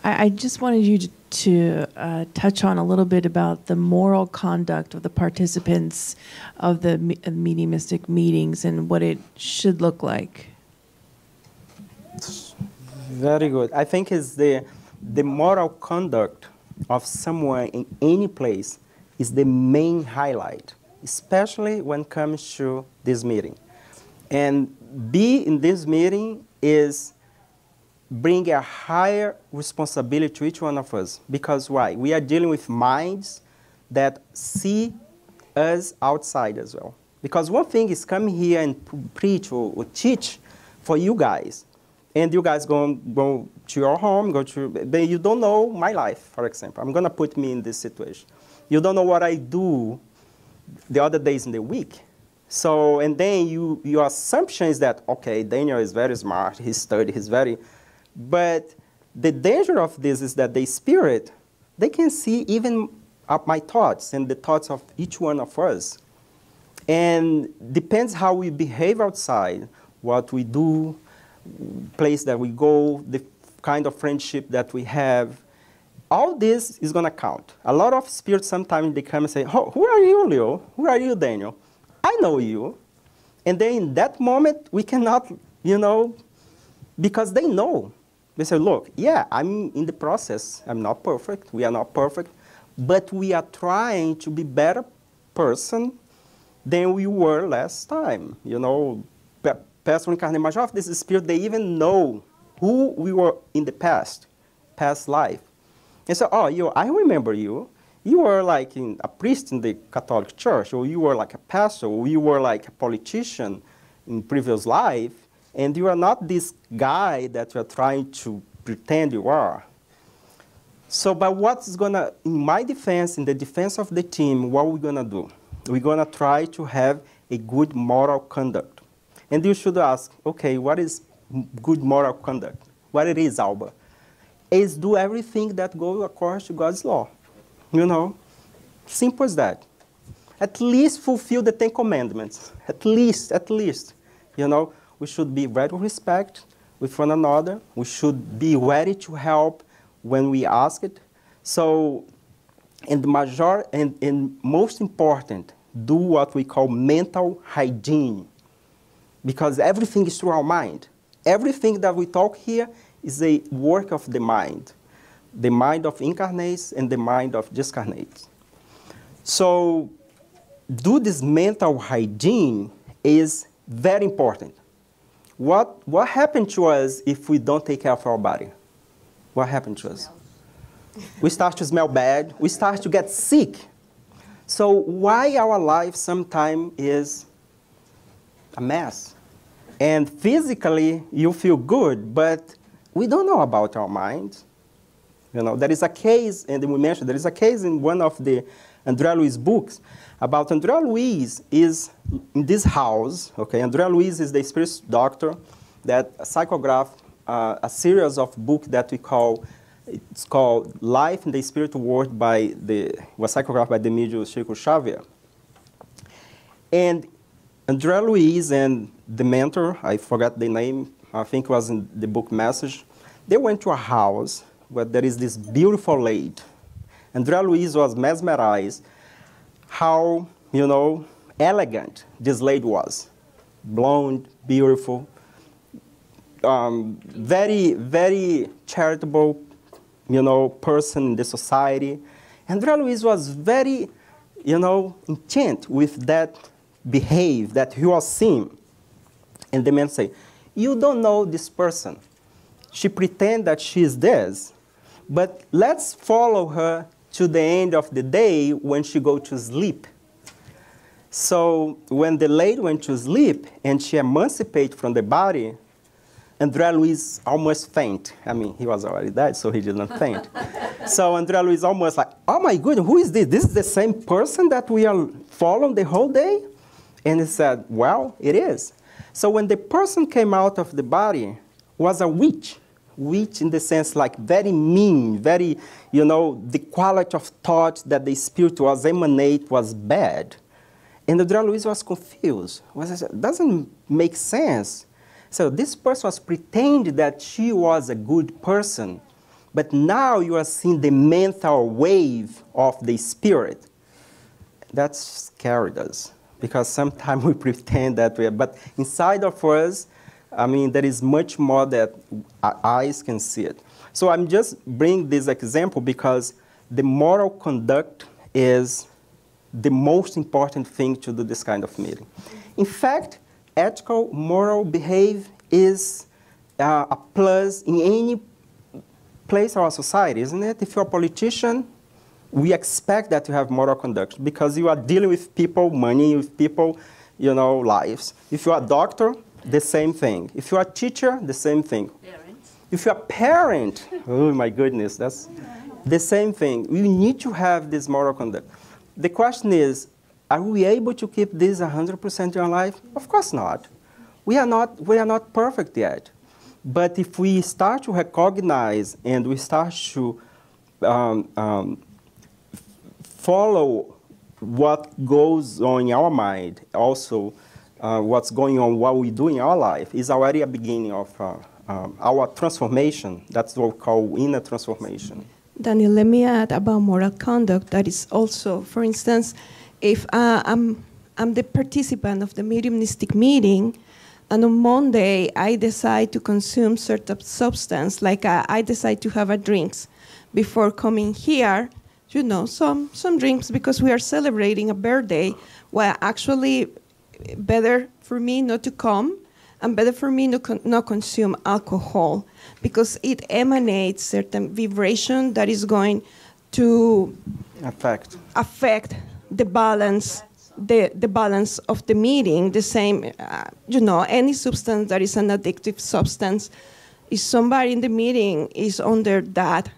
I just wanted you to touch on a little bit about the moral conduct of the participants of the mediumistic meetings and what it should look like. Very good. I think it's the moral conduct of someone in any place is the main highlight, especially when it comes to this meeting. And be in this meeting is bring a higher responsibility to each one of us. Because why? We are dealing with minds that see us outside as well. Because one thing is come here and preach or teach for you guys. And you guys go to your home, but you don't know my life, for example. I'm going to put me in this situation. You don't know what I do the other days in the week. So, and then your assumption is that, okay, Daniel is very smart, he's studied, he's very... But the danger of this is that the spirit, they can see even my thoughts and the thoughts of each one of us. And depends how we behave outside, what we do, place that we go, the kind of friendship that we have. All this is going to count. A lot of spirits sometimes they come and say, oh, who are you, Leo? Who are you, Daniel? I know you. And then in that moment, we cannot, because they know. They say, look, yeah, I'm in the process. I'm not perfect. We are not perfect. But we are trying to be better person than we were last time. Past reincarnate major of this spirit, they even know who we were in the past life. And so, I remember you. You were like a priest in the Catholic Church, or you were like a pastor, or you were like a politician in previous life. And you are not this guy that you are trying to pretend you are. So, but what's going to, in my defense, in the defense of the team, what we're going to do? We're going to try to have a good moral conduct. And you should ask, okay, what is good moral conduct? What it is, Alba? Is do everything that goes according to God's law. Simple as that. At least fulfill the 10 Commandments. At least. We should be ready to respect with one another. We should be ready to help when we ask it. So, and most important, do what we call mental hygiene. Because everything is through our mind. Everything that we talk here is a work of the mind of incarnates and the mind of discarnates. So, do this mental hygiene is very important. What happened to us if we don't take care of our body? What happened to us? We start to smell bad. We start to get sick. So why our life sometimes is a mess? And physically, you feel good, but we don't know about our minds. There is a case, and we mentioned, there is a case in one of the André Luiz books about André Luiz is in this house. Okay, André Luiz is the spirit doctor that psychographed a series of books that we call It's called Life in the Spiritual World was psychographed by the medium Chico Xavier. And Andrea Luiz and the mentor, I forgot the name, I think it was in the book Message, they went to a house where there is this beautiful lady. Andrea Luiz was mesmerized how, elegant this lady was. Blonde, beautiful, very, very charitable, person in the society. Andrea Luiz was very, intent with that behavior that he was seeing. And the man say, you don't know this person. She pretends that she is this, but let's follow her to the end of the day when she go to sleep. So when the lady went to sleep and she emancipated from the body, Andrea Luiz almost faint. I mean, he was already dead, so he didn't faint. So Andrea Luiz almost like, oh my goodness, who is this? This is the same person that we are following the whole day? And he said, well, it is. So when the person came out of the body, was a witch. Witch in the sense like very mean, very, the quality of thought that the spirit was emanate was bad. And Andrea Luiz was confused. It doesn't make sense. So this person was pretending that she was a good person, but now you are seeing the mental wave of the spirit. That scared us, because sometimes we pretend that we are, but inside of us, there is much more that our eyes can see it. So I'm just bringing this example because the moral conduct is the most important thing to do this kind of meeting. In fact, ethical, moral behavior is a plus in any place of our society, isn't it? If you're a politician, we expect that you have moral conduct because you are dealing with people, money, with people, lives. If you're a doctor, the same thing. If you're a teacher, the same thing. Parents. If you're a parent, oh my goodness, that's the same thing. We need to have this moral conduct. The question is, are we able to keep this 100% in our life? Of course not. We are not perfect yet. But if we start to recognize and we start to follow what goes on in our mind, also what's going on, what we do in our life, is already a beginning of our transformation. That's what we call inner transformation. Daniel, let me add about moral conduct. That is also, for instance, if I'm the participant of the mediumistic meeting, and on Monday I decide to consume certain substance, like I decide to have a drinks before coming here, some drinks because we are celebrating a birthday, well, actually better for me not to come and better for me not consume alcohol because it emanates certain vibration that is going to affect the balance, the balance of the meeting. The same, any substance that is an addictive substance, if somebody in the meeting is under that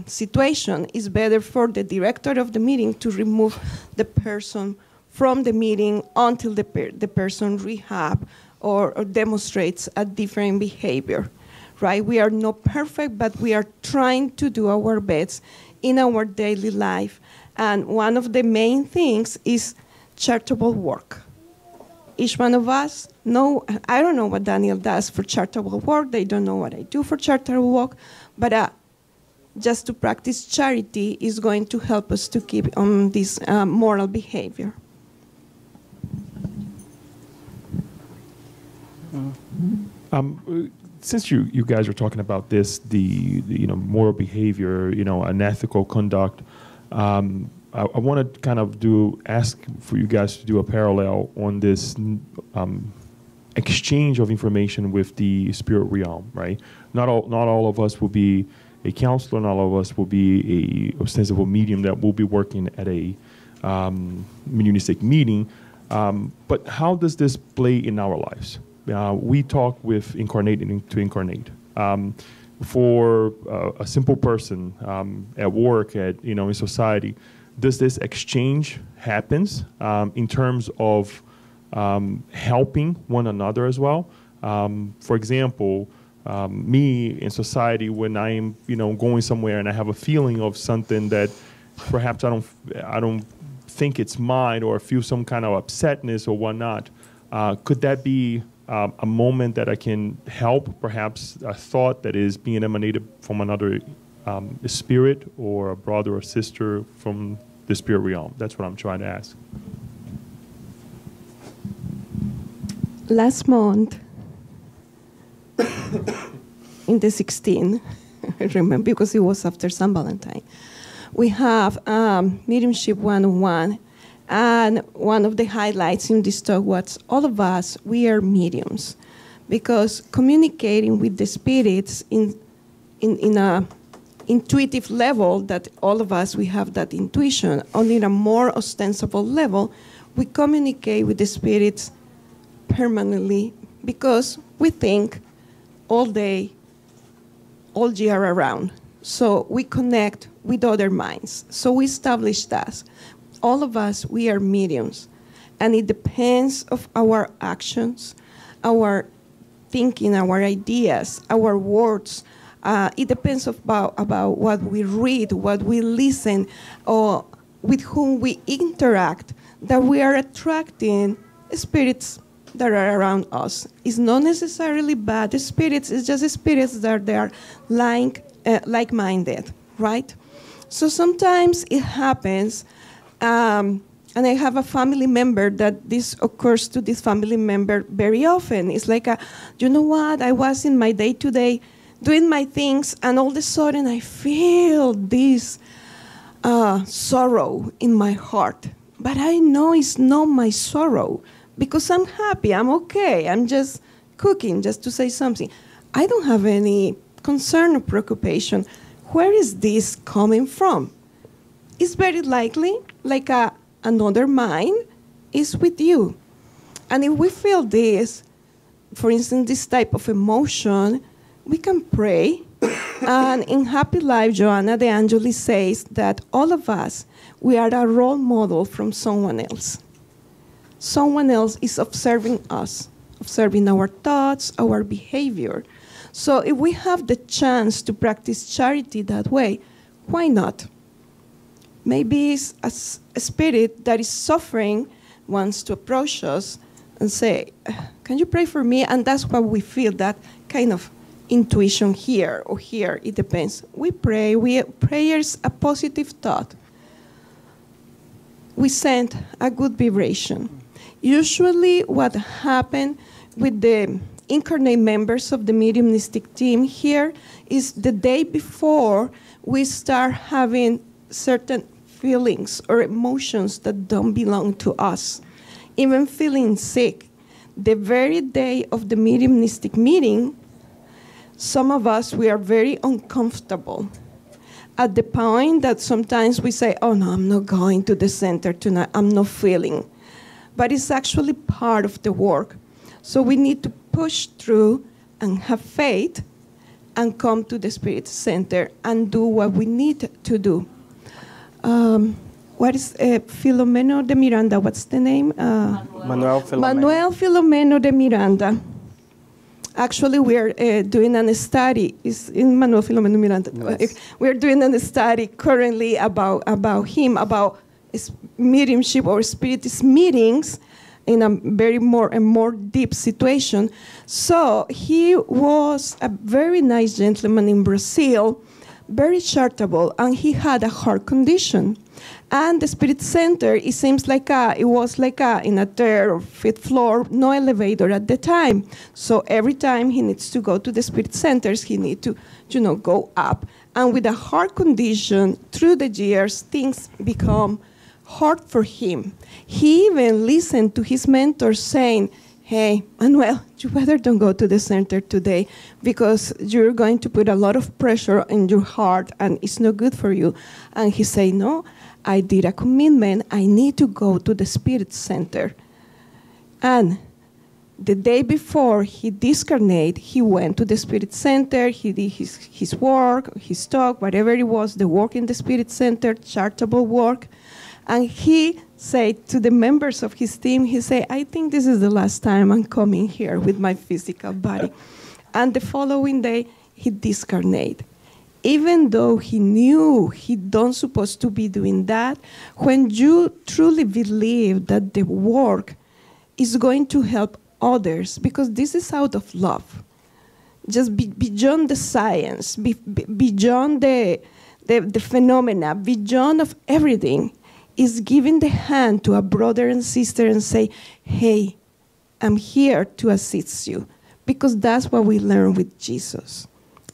situation, it's better for the director of the meeting to remove the person from the meeting until the person rehab or demonstrates a different behavior, right? We are not perfect, but we are trying to do our best in our daily life. And one of the main things is charitable work. Each one of us I don't know what Daniel does for charitable work. They don't know what I do for charitable work. But just to practice charity is going to help us to keep on this moral behavior. Since you guys are talking about this, the moral behavior, unethical conduct, I want to kind of ask for you guys to do a parallel on this exchange of information with the spirit realm, right? Not all of us will be a counselor, not all of us will be a ostensible medium that will be working at a mediumistic meeting, but how does this play in our lives? We talk with incarnating to incarnate. For a simple person at work, in society, does this exchange happens in terms of helping one another as well? For example, me in society when I'm, going somewhere and I have a feeling of something that perhaps I don't think it's mine, or feel some kind of upsetness or whatnot. Could that be a moment that I can help, perhaps a thought that is being emanated from another spirit, or a brother or sister from the spirit realm? That's what I'm trying to ask. Last month, in the 16th, I remember because it was after San Valentine, we have Mediumship 101, and one of the highlights in this talk was all of us, we are mediums, because communicating with the spirits in a intuitive level, that all of us, we have that intuition. On a more ostensible level, we communicate with the spirits permanently, because we think all day, all year around. So we connect with other minds. So we establish that. All of us, we are mediums. And it depends of our actions, our thinking, our ideas, our words. It depends about what we read, what we listen, or with whom we interact, that we are attracting spirits that are around us. It's not necessarily bad spirits, it's just spirits that they are like-minded, right? So sometimes it happens, and I have a family member that this occurs to this family member very often. It's like, you know what, I was in my day-to-day doing my things, and all of a sudden I feel this sorrow in my heart. But I know it's not my sorrow, because I'm happy, I'm okay, I'm just cooking, just to say something. I don't have any concern or preoccupation. Where is this coming from? It's very likely like another mind is with you. And if we feel this, for instance, this type of emotion, we can pray. And in Happy Life, Joanna De Angelis says that all of us, we are a role model from someone else. Someone else is observing us, observing our thoughts, our behavior. So if we have the chance to practice charity that way, why not? Maybe it's a spirit that is suffering wants to approach us and say, can you pray for me? And that's what we feel, that kind of intuition here or here, it depends. We pray, prayer is a positive thought. We send a good vibration. Usually what happened with the incarnate members of the mediumistic team here is the day before we start having certain feelings or emotions that don't belong to us. Even feeling sick. The very day of the mediumistic meeting, some of us, we are very uncomfortable. At the point that sometimes we say, oh no, I'm not going to the center tonight, I'm not feeling. But it's actually part of the work. So we need to push through and have faith and come to the Spirit Center and do what we need to do. What is Filomeno de Miranda? What's the name? Manuel Filomeno. Manuel Filomeno de Miranda. Actually, we are doing a study. It's in Manuel Filomeno Miranda. Yes. We are doing a study currently about him, about mediumship or spiritist meetings in a very more deep situation. So he was a very nice gentleman in Brazil, very charitable, and he had a heart condition. And the Spirit Center, it seems like it was like in a third or fifth floor, no elevator at the time. So every time he needs to go to the Spirit Centers, he needs to, go up. And with a heart condition, through the years, things become hard for him. He even listened to his mentor saying, hey, Manuel, you better don't go to the center today because you're going to put a lot of pressure in your heart and it's not good for you. And he said, no, I did a commitment. I need to go to the Spirit Center. And the day before he discarnated, he went to the Spirit Center. He did his work, his talk, whatever it was, the work in the Spirit Center, charitable work. And he said to the members of his team, he said, I think this is the last time I'm coming here with my physical body. And the following day, he discarnated. Even though he knew he don't supposed to be doing that, when you truly believe that the work is going to help others, because this is out of love, just beyond the science, beyond the phenomena, beyond of everything, is giving the hand to a brother and sister and say, hey, I'm here to assist you. Because that's what we learn with Jesus.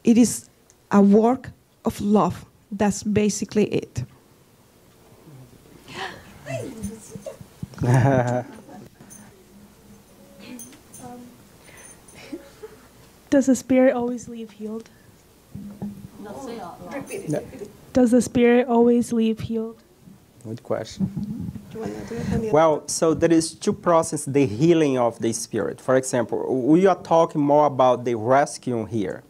It is a work of love. That's basically it. Does the spirit always leave healed? Does the spirit always leave healed? Good question. Well, so there is two processes, the healing of the spirit. For example, we are talking more about the rescue here.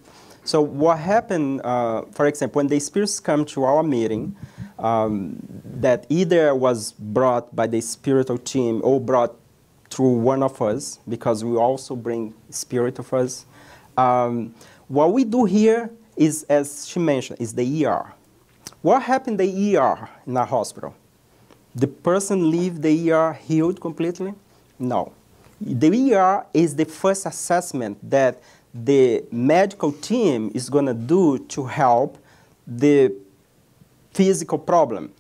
So what happened, for example, when the spirits come to our meeting, that either was brought by the spiritual team or brought through one of us, because we also bring spirit of us. What we do here is, as she mentioned, is the ER. What happened in the ER in a hospital? The person leave the ER healed completely? No. The ER is the first assessment that the medical team is going to do to help the physical problem.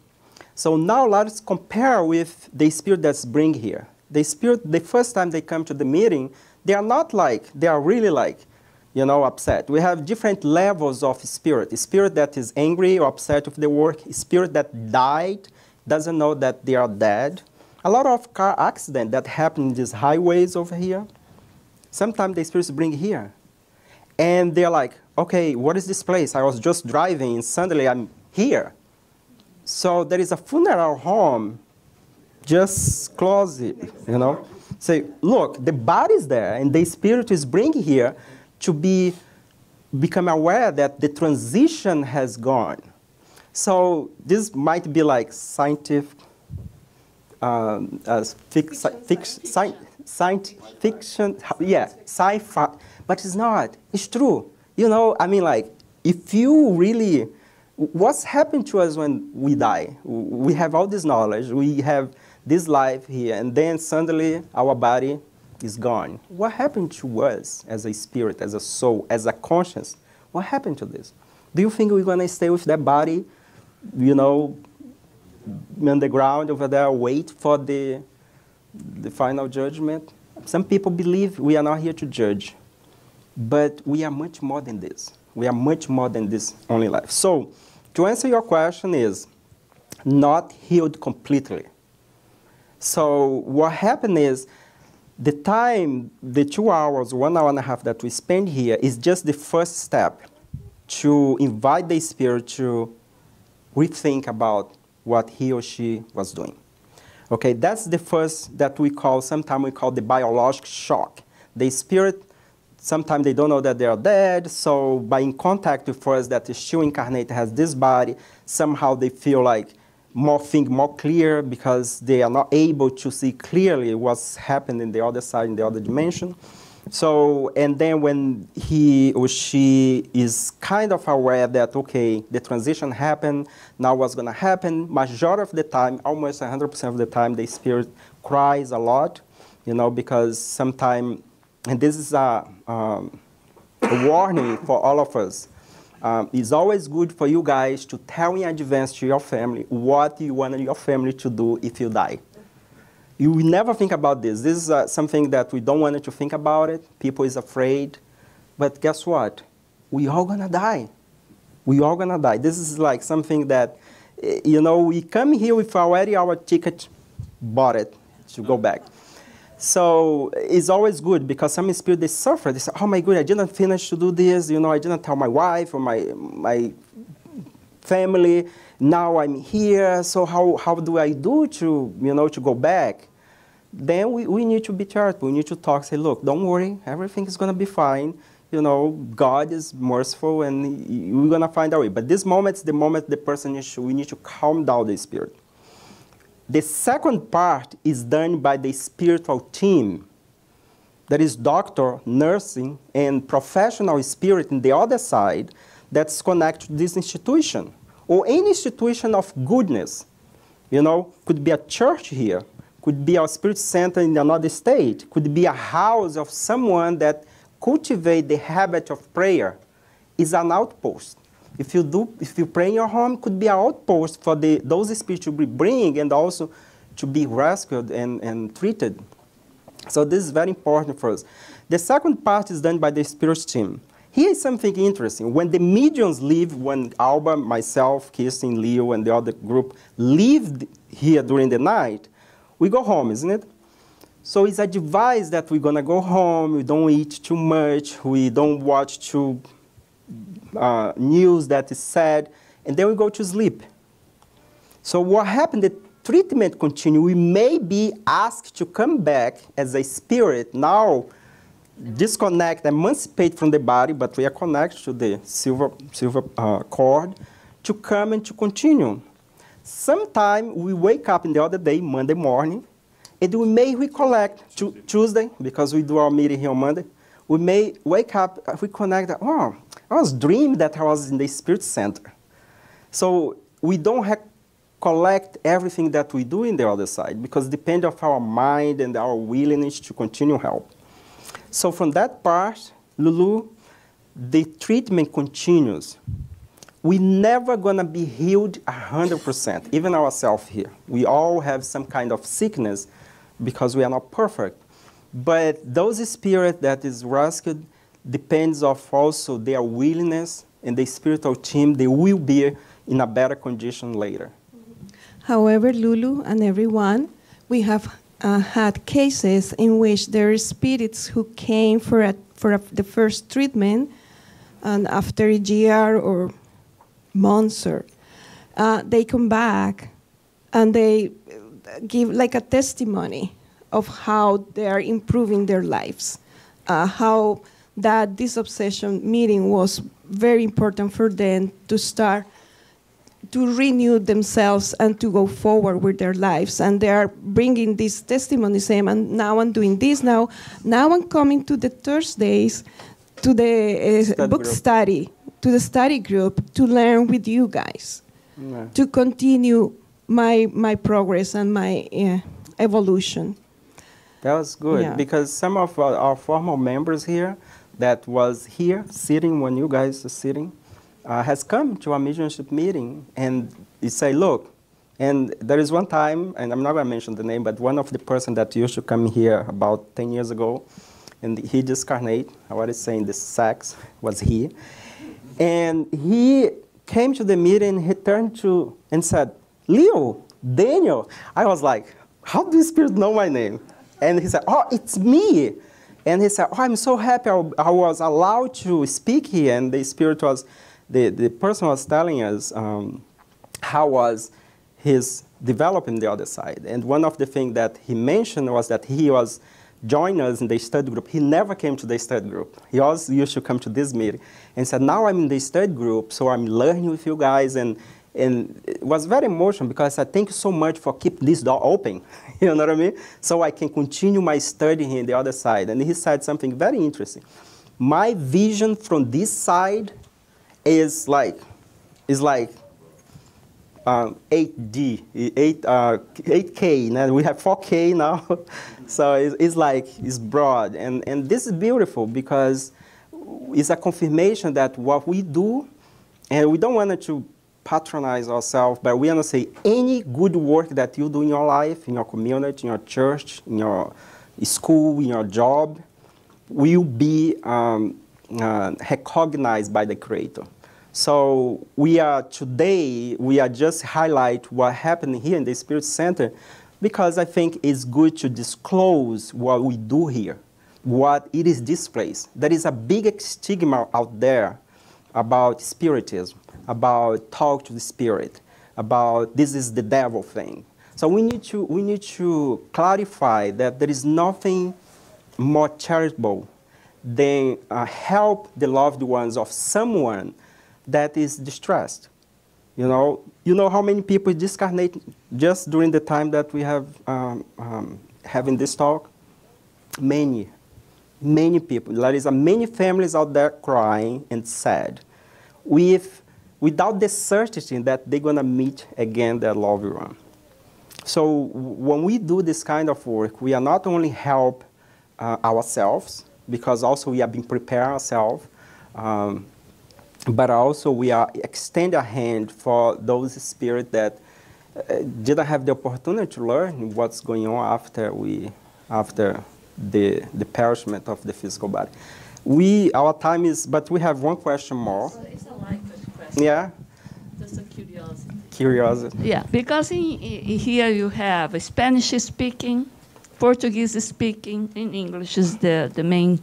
So now let's compare with the spirit that's bring here. The spirit, the first time they come to the meeting, they are not like, they are really like, you know, upset. We have different levels of spirit. A spirit that is angry or upset with the work. A spirit that died, doesn't know that they are dead. A lot of car accidents that happen in these highways over here, sometimes the spirits bring here. And they're like, okay, what is this place? I was just driving and suddenly I'm here. So there is a funeral home just close it, you know. Say, look, the body's there and the spirit is bringing here to become aware that the transition has gone. So this might be like scientific, fiction, yeah, sci-fi, but it's not. It's true. You know, I mean, like, if you really, what's happened to us when we die? We have all this knowledge, we have this life here, and then suddenly our body is gone. What happened to us as a spirit, as a soul, as a conscience? What happened to this? Do you think we're going to stay with that body, you know, on the ground over there, wait for the final judgment? Some people believe we are not here to judge, but we are much more than this. We are much more than this only life. So, to answer your question is, not healed completely. So, what happened is, the time, the 2 hours, 1 hour and a half that we spend here is just the first step to invite the spirit to rethink about what he or she was doing. Okay, that's the first that we call, sometimes we call the biological shock. The spirit, sometimes they don't know that they are dead, so by in contact with us that is still incarnate, has this body, somehow they feel like more clear because they are not able to see clearly what's happening in the other side, in the other dimension. So, and then when he or she is kind of aware that, okay, the transition happened, now what's going to happen, majority of the time, almost 100% of the time, the spirit cries a lot, you know, because sometimes, and this is a warning for all of us, it's always good for you guys to tell in advance to your family what you want your family to do if you die. You will never think about this. This is something that we don't want you to think about it. People is afraid. But guess what? We all going to die. We all going to die. This is like something that, you know, we come here with already our ticket bought it to go back. So it's always good because some spirit, they suffer. They say, oh my God, I didn't finish to do this. You know, I didn't tell my wife or my family. Now I'm here. So how do I do to, you know, to go back? Then we need to be charitable. We need to talk, say, look, don't worry. Everything is going to be fine. You know, God is merciful and we're going to find our way. But this moment is the moment the person needs to, we need to calm down the spirit. The second part is done by the spiritual team. There is doctor, nursing, and professional spirit in the other side that's connected to this institution, or any institution of goodness. You know, could be a church here, could be a spirit center in another state, could be a house of someone that cultivate the habit of prayer. Is an outpost. If you pray in your home, could be an outpost for those spirits to be bring and also to be rescued and treated. So this is very important for us. The second part is done by the spirit team. Here is something interesting. When the mediums leave, when Alba, myself, Kirsten, Leo, and the other group leave here during the night, we go home, isn't it? So it's advised that we're going to go home, we don't eat too much, we don't watch too news that is sad, and then we go to sleep. So what happened, the treatment continues. We may be asked to come back as a spirit, now disconnect, emancipate from the body, but we are connected to the silver cord, to come and to continue. Sometime we wake up in the other day, Monday morning, and we may recollect Tuesday, because we do our meeting here on Monday. We may wake up, reconnect, oh, I was dreaming that I was in the spirit center. So we don't collect everything that we do in the other side, because it depends on our mind and our willingness to continue help. So from that part, Lulu, the treatment continues. We're never going to be healed 100%, even ourselves here. We all have some kind of sickness because we are not perfect. But those spirits that is rescued depends of also their willingness, and the spiritual team, they will be in a better condition later. However, Lulu and everyone, we have had cases in which there are spirits who came for the first treatment, and after a year or months, they come back and they give like a testimony of how they are improving their lives, how that Disobsession meeting was very important for them to start to renew themselves and to go forward with their lives. And they are bringing this testimony, saying, and now I'm doing this, now I'm coming to the Thursdays, to the book study, to the study group, to learn with you guys, to continue my progress and my evolution. That was good, because some of our former members here that was here sitting when you guys are sitting has come to a mediumship meeting, and he say, look, and there is one time, and I'm not going to mention the name, but one of the person that used to come here about 10 years ago, and he discarnate, I was saying the sex was he, and he came to the meeting, he turned to and said, Leo, Daniel. I was like, how do the spirit know my name? And he said, oh, it's me. And he said, oh, I'm so happy I was allowed to speak here. And the spirit was, the person was telling us how was his developing the other side. And one of the things that he mentioned was that he was joining us in the study group. He never came to the study group. He always used to come to this meeting. And said, now I'm in the study group, so I'm learning with you guys. And it was very emotional, because I thank you so much for keeping this door open. You know what I mean? So I can continue my study here on the other side. And he said something very interesting. My vision from this side is like 8D, 8K. Now we have 4K now. So it's broad. And this is beautiful, because it's a confirmation that what we do, and we don't want to patronize ourselves, but we want to say any good work that you do in your life, in your community, in your church, in your school, in your job, will be recognized by the Creator. So we are just highlight what happened here in the Spirit Center, because I think it's good to disclose what we do here, what it is this place. There is a big stigma out there about Spiritism, about talk to the Spirit, about this is the devil thing. So we need to clarify that there is nothing more charitable than help the loved ones of someone that is distressed. You know how many people discarnate just during the time that we have having this talk? Many people. There is many families out there crying and sad, without the certainty that they're gonna meet again their loved one. So when we do this kind of work, we are not only help ourselves, because also we have been preparing ourselves, but also we are extend a hand for those spirits that didn't have the opportunity to learn what's going on after the perishment of the physical body. Our time is, but we have one question more. So it's a language question. Yeah. Just a curiosity. Curiosity. Yeah, because here you have Spanish speaking, Portuguese speaking, and English is the main.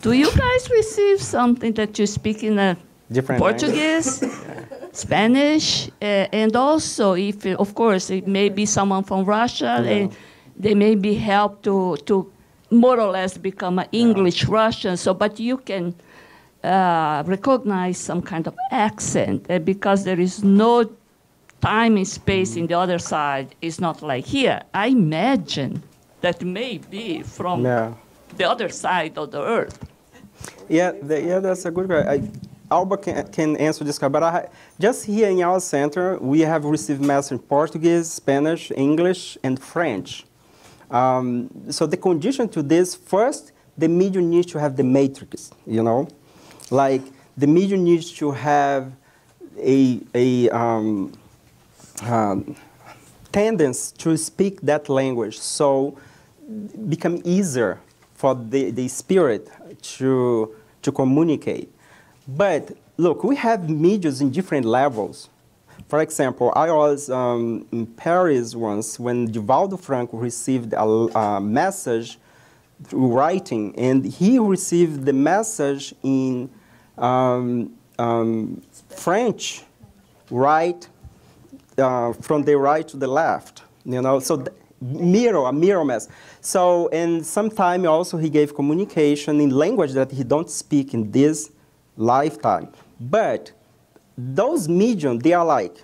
Do you guys receive something that you speak in a Different Portuguese, Spanish, and also if, of course, it may be someone from Russia, they may be helped to more or less become an English Russian. So, but you can recognize some kind of accent because there is no time and space in the other side. It's not like here. I imagine that may be from the other side of the earth. Yeah, that's a good question. Alba can answer this, but just here in our center, we have received messages in Portuguese, Spanish, English, and French. So the condition to this, first, the medium needs to have the matrix, Like, the medium needs to have a tendency to speak that language, so become easier for the spirit to communicate. But look, we have mediums in different levels. For example, I was in Paris once when Divaldo Franco received a message through writing, and he received the message in French, right, from the right to the left, so a mirror mess. So, and sometime also he gave communication in language that he don't speak in this lifetime. But those medium, they are like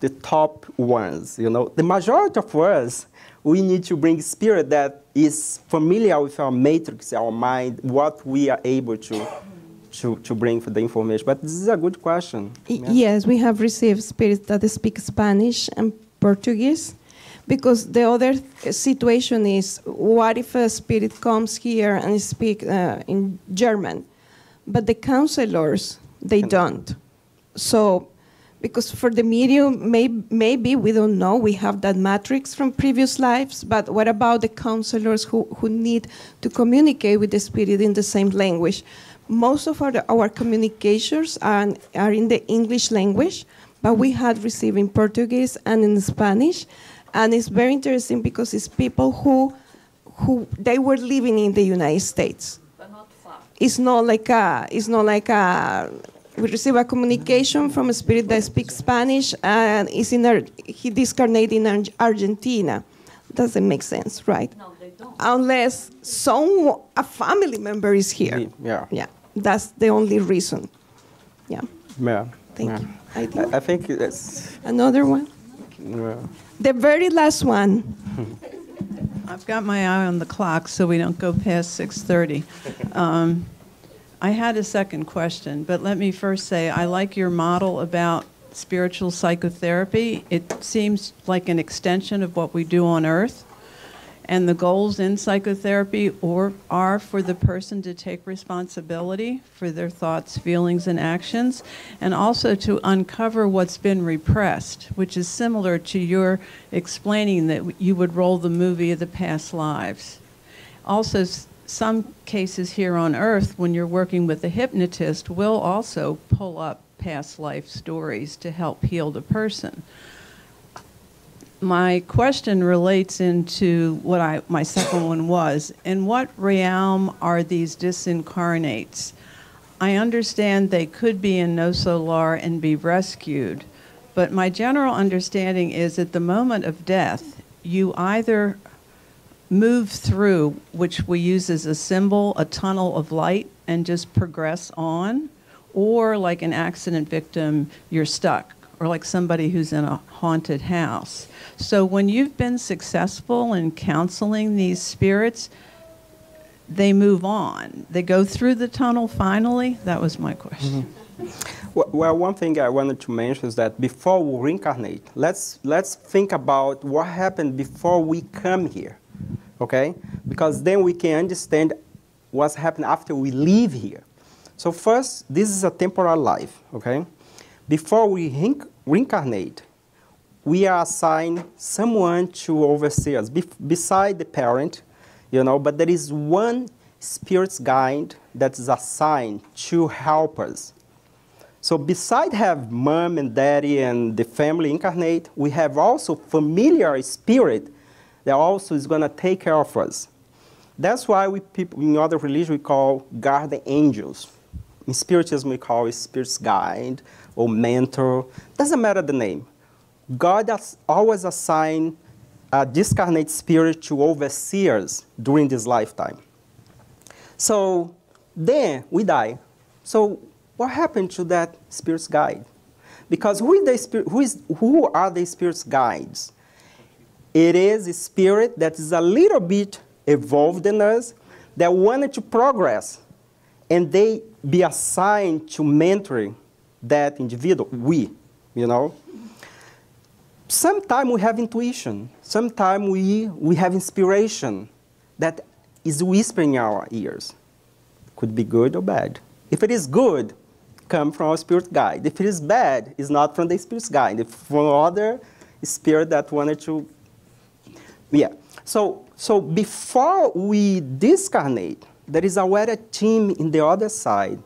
the top ones, The majority of us, we need to bring spirit that is familiar with our matrix, our mind, what we are able to bring for the information. But this is a good question. Yes, we have received spirits that speak Spanish and Portuguese, because the other situation is, what if a spirit comes here and speaks in German, but the counselors, they don't. So, because for the medium, maybe we don't know, we have that matrix from previous lives, but what about the counselors who need to communicate with the spirit in the same language? Most of our communications are in the English language, but we had received in Portuguese and in Spanish, and it's very interesting because it's people who they were living in the United States. But not far. It's not like we receive a communication from a spirit that speaks Spanish and he discarnated in Argentina. Doesn't make sense, right? No, they don't. Unless a family member is here. Yeah. That's the only reason. Yeah. Thank Yeah. you. I think it's Another one? The very last one. I've got my eye on the clock so we don't go past 6:30. I had a second question, but let me first say I like your model about spiritual psychotherapy. It seems like an extension of what we do on Earth. And the goals in psychotherapy are for the person to take responsibility for their thoughts, feelings, and actions, and also to uncover what's been repressed, which is similar to your explaining that you would roll the movie of the past lives. Also, some cases here on Earth, when you're working with a hypnotist, will also pull up past life stories to help heal the person. My question relates into what my second one was. In what realm are these disincarnates? I understand they could be in No Solar and be rescued, but my general understanding is at the moment of death, you either move through, which we use as a symbol, a tunnel of light, and just progress on, or like an accident victim, you're stuck, or like somebody who's in a haunted house. So when you've been successful in counseling these spirits, they move on. They go through the tunnel finally? That was my question. Well, one thing I wanted to mention is that before we reincarnate, let's think about what happened before we come here, okay? Because then we can understand what's happened after we leave here. So first, this is a temporal life, okay? Before we reincarnate, we are assigned someone to oversee us, beside the parent, you know, but there is one spirit's guide that is assigned to help us. So beside have mom and daddy and the family incarnate, we have also familiar spirit that also is going to take care of us. That's why people in other religions we call guardian angels. In Spiritism we call it spirit's guide or mentor. Doesn't matter the name. God has always assigned a discarnate spirit to oversee us during this lifetime. So then we die. So what happened to that spirit's guide? Because who are the spirit's guides? It is a spirit that is a little bit evolved in us, that wanted to progress, and they be assigned to mentor that individual, you know. Sometimes we have intuition. Sometimes we have inspiration that is whispering in our ears. Could be good or bad. If it is good, come from our spirit guide. If it is bad, it's not from the spirit's guide. It's from other spirit that wanted to, yeah. So before we discarnate, there is already a team in the other side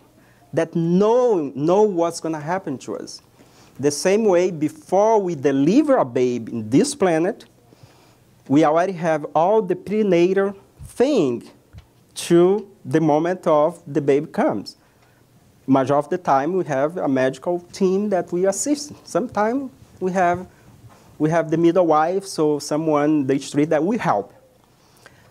that know what's going to happen to us. The same way, before we deliver a baby in this planet, we already have all the prenatal thing to the moment of the baby comes. Majority of the time, we have a medical team that we assist. Sometimes we have the midwife, so someone in the street that we help.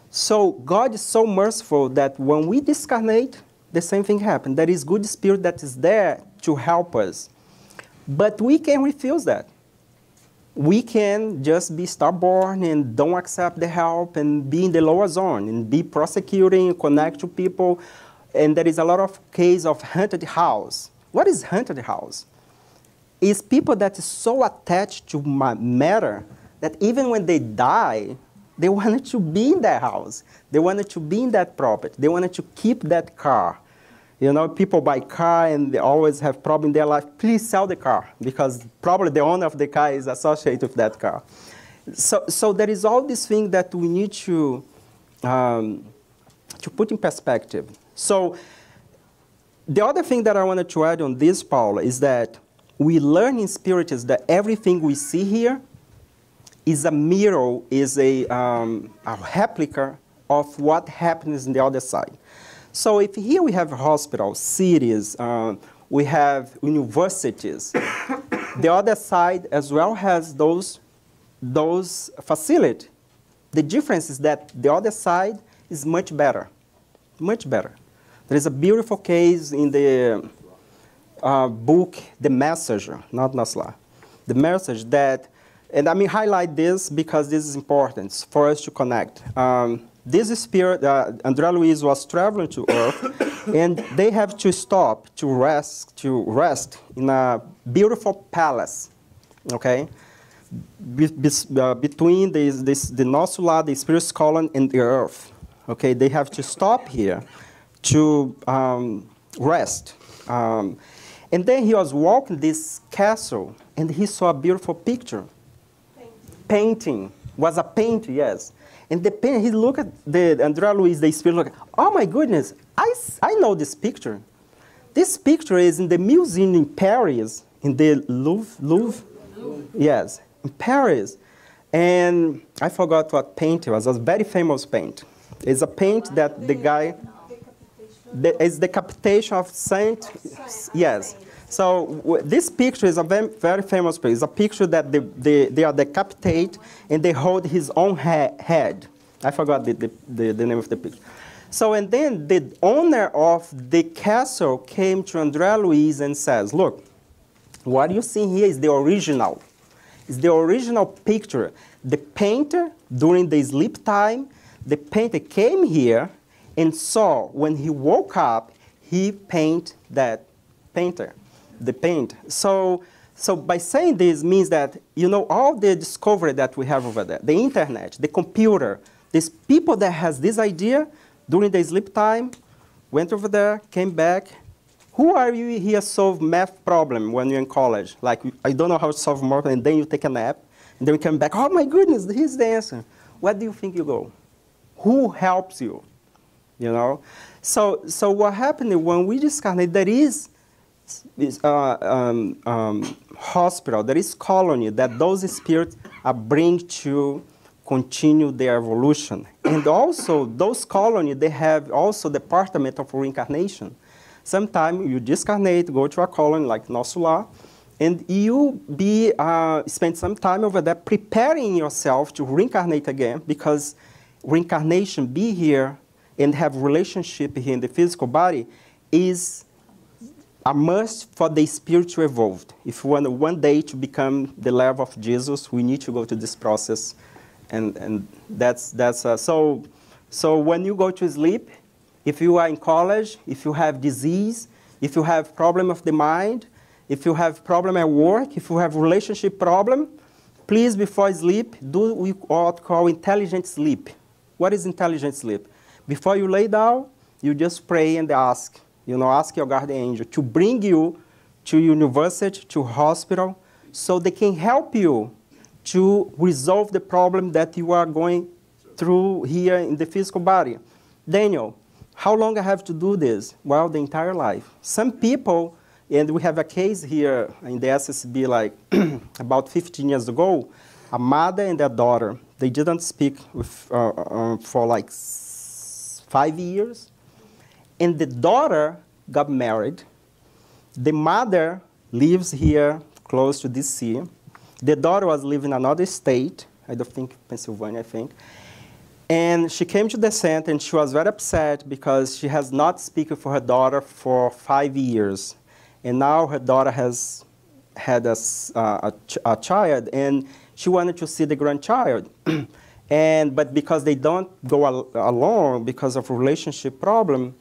So God is so merciful that when we discarnate, the same thing happens. There is good spirit that is there to help us. But we can refuse that. We can just be stubborn and don't accept the help and be in the lower zone and be prosecuting, connect to people. And there is a lot of case of haunted house. What is haunted house? It's people that is so attached to matter that even when they die, they wanted to be in that house. They wanted to be in that property. They wanted to keep that car. You know, people buy car and they always have problem in their life. Please sell the car because probably the owner of the car is associated with that car. So there is all this thing that we need to put in perspective. So the other thing that I wanted to add on this, Paula, is that we learn in Spiritism that everything we see here is a mirror, is a replica of what happens on the other side. So if here we have hospitals, cities, we have universities, the other side as well has those facilities. The difference is that the other side is much better, much better. There is a beautiful case in the book, The Messenger, not Nasla. The Message that, and I mean highlight this because this is important for us to connect. This spirit, André Luiz was traveling to Earth, and they have to stop to rest in a beautiful palace, okay? Between the Nosula, the spirit's column, and the Earth, okay? They have to stop here to rest. And then he was walking this castle, and he saw a beautiful picture. Painting. Was a painting, yes. And the painting, he looked at the André Luiz, the spirit, looked, oh my goodness, I know this picture. This picture is in the museum in Paris, in the Louvre. Yes, in Paris. And I forgot what paint it was. It was a very famous paint. It's a paint that the guy, it's the decapitation of Saint, yes. So this picture is a very, very famous picture. It's a picture that they are decapitated and they hold his own head. I forgot the name of the picture. So, and then the owner of the castle came to Andrea Luiz and says, look, what you see here is the original. It's the original picture. The painter, during the sleep time, the painter came here and saw when he woke up, he painted that the paint. So by saying this means that, you know, all the discovery that we have over there, the internet, the computer, these people that has this idea during the sleep time, went over there, came back. Who are you here solve math problem when you're in college? Like, I don't know how to solve math, and then you take a nap, and then you come back, oh my goodness, here's the answer. Where do you think you go? Who helps you? You know? So what happened when we discovered there is hospital, there is colony that those spirits are bring to continue their evolution. And also, those colonies, they have also department of reincarnation. Sometimes you discarnate, go to a colony like Nosso Lar, and you spend some time over there preparing yourself to reincarnate again, because reincarnation, be here and have relationship here in the physical body, is a must for the spirit to evolve. If we want one day to become the level of Jesus, we need to go to this process. And that's so when you go to sleep, if you are in college, if you have disease, if you have problem of the mind, if you have problem at work, if you have relationship problem, please before sleep, do what we call intelligent sleep. What is intelligent sleep? Before you lay down, you just pray and ask, you know, ask your guardian angel to bring you to university, to hospital, so they can help you to resolve the problem that you are going through here in the physical body. Daniel, how long I have to do this? Well, the entire life. Some people, and we have a case here in the SSB like about 15 years ago, a mother and a daughter, they didn't speak for like 5 years. And the daughter got married. The mother lives here close to DC. The daughter was living in another state, I don't think Pennsylvania, I think. And she came to the center and she was very upset because she has not spoken for her daughter for 5 years. And now her daughter has had a child and she wanted to see the grandchild. But because they don't go along because of relationship problem,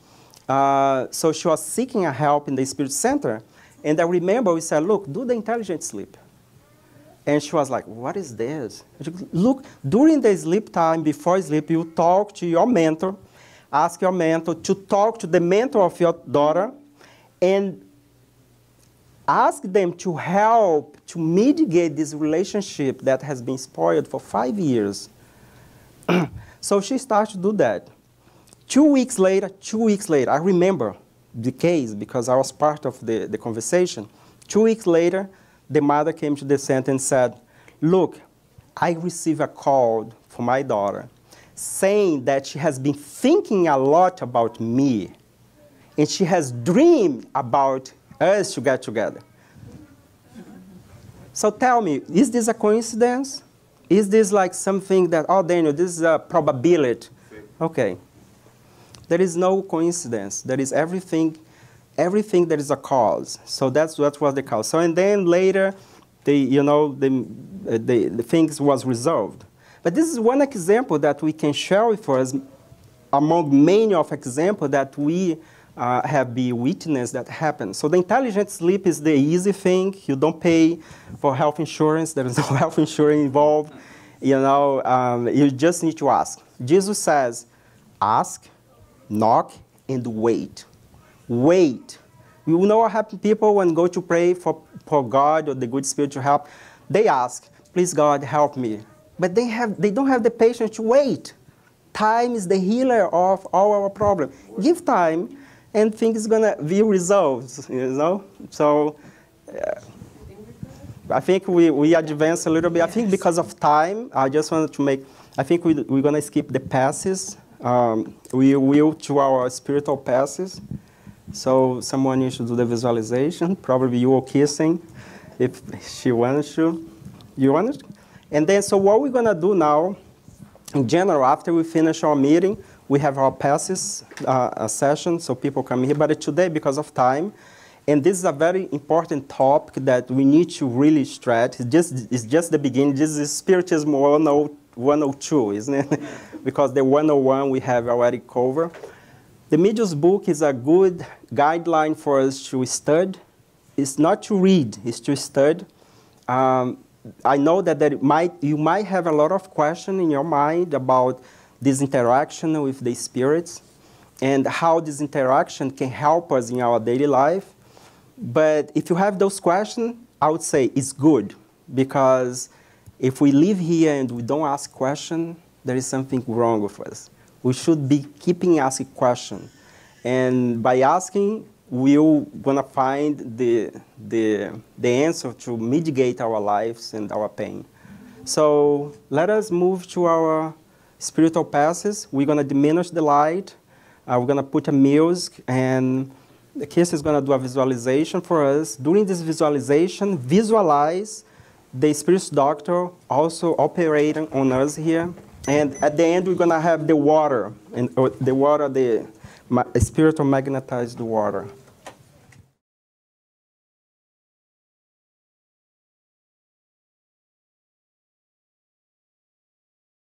so she was seeking a help in the Spirit Center. And I remember we said, look, do the intelligent sleep. And she was like, what is this? Look, during the sleep time, before sleep, you talk to your mentor, ask your mentor to talk to the mentor of your daughter, and ask them to help to mitigate this relationship that has been spoiled for 5 years. So she started to do that. 2 weeks later, I remember the case because I was part of the conversation. 2 weeks later, the mother came to the center and said, look, I received a call from my daughter saying that she has been thinking a lot about me and she has dreamed about us to get together. So tell me, is this a coincidence? Is this like something that, oh, Daniel, this is a probability? Okay. There is no coincidence. There is everything there is a cause. So that's what was the cause. So and then later, the things was resolved. But this is one example that we can share with us among many of examples that we have been witnessed that happen. So the intelligent sleep is the easy thing. You don't pay for health insurance. There is no health insurance involved. You just need to ask. Jesus says, ask, knock, and wait. Wait. You know what happens? People when go to pray for God or the good spirit to help, they ask, please God, help me. But they don't have the patience to wait. Time is the healer of all our problems. Give time, and things going to be resolved, you know? So I think we advance a little bit. I think because of time, I just wanted to make, I think we're going to skip the passes. We will to our spiritual passes. So someone needs to do the visualization. Probably you or kissing, if she wants to. You want it? And then, so what we're going to do now, in general, after we finish our meeting, we have our passes session, so people come here. But today, because of time, and this is a very important topic that we need to really stretch. It's just the beginning. This is Spiritism 102, isn't it? Because the 101 we have already covered. The Medium's book is a good guideline for us to study. It's not to read, it's to study. I know that you might have a lot of questions in your mind about this interaction with the spirits and how this interaction can help us in our daily life. But if you have those questions, I would say it's good, because if we live here and we don't ask questions, there is something wrong with us. We should be keeping asking questions. And by asking, we're going to find the answer to mitigate our lives and our pain. So let us move to our spiritual passes. We're going to diminish the light. We're going to put a music, and the Kirsten is going to do a visualization for us. During this visualization, visualize the Spirit Doctor also operating on us here. And at the end, we're going to have the water, and the water, the spiritual magnetized water.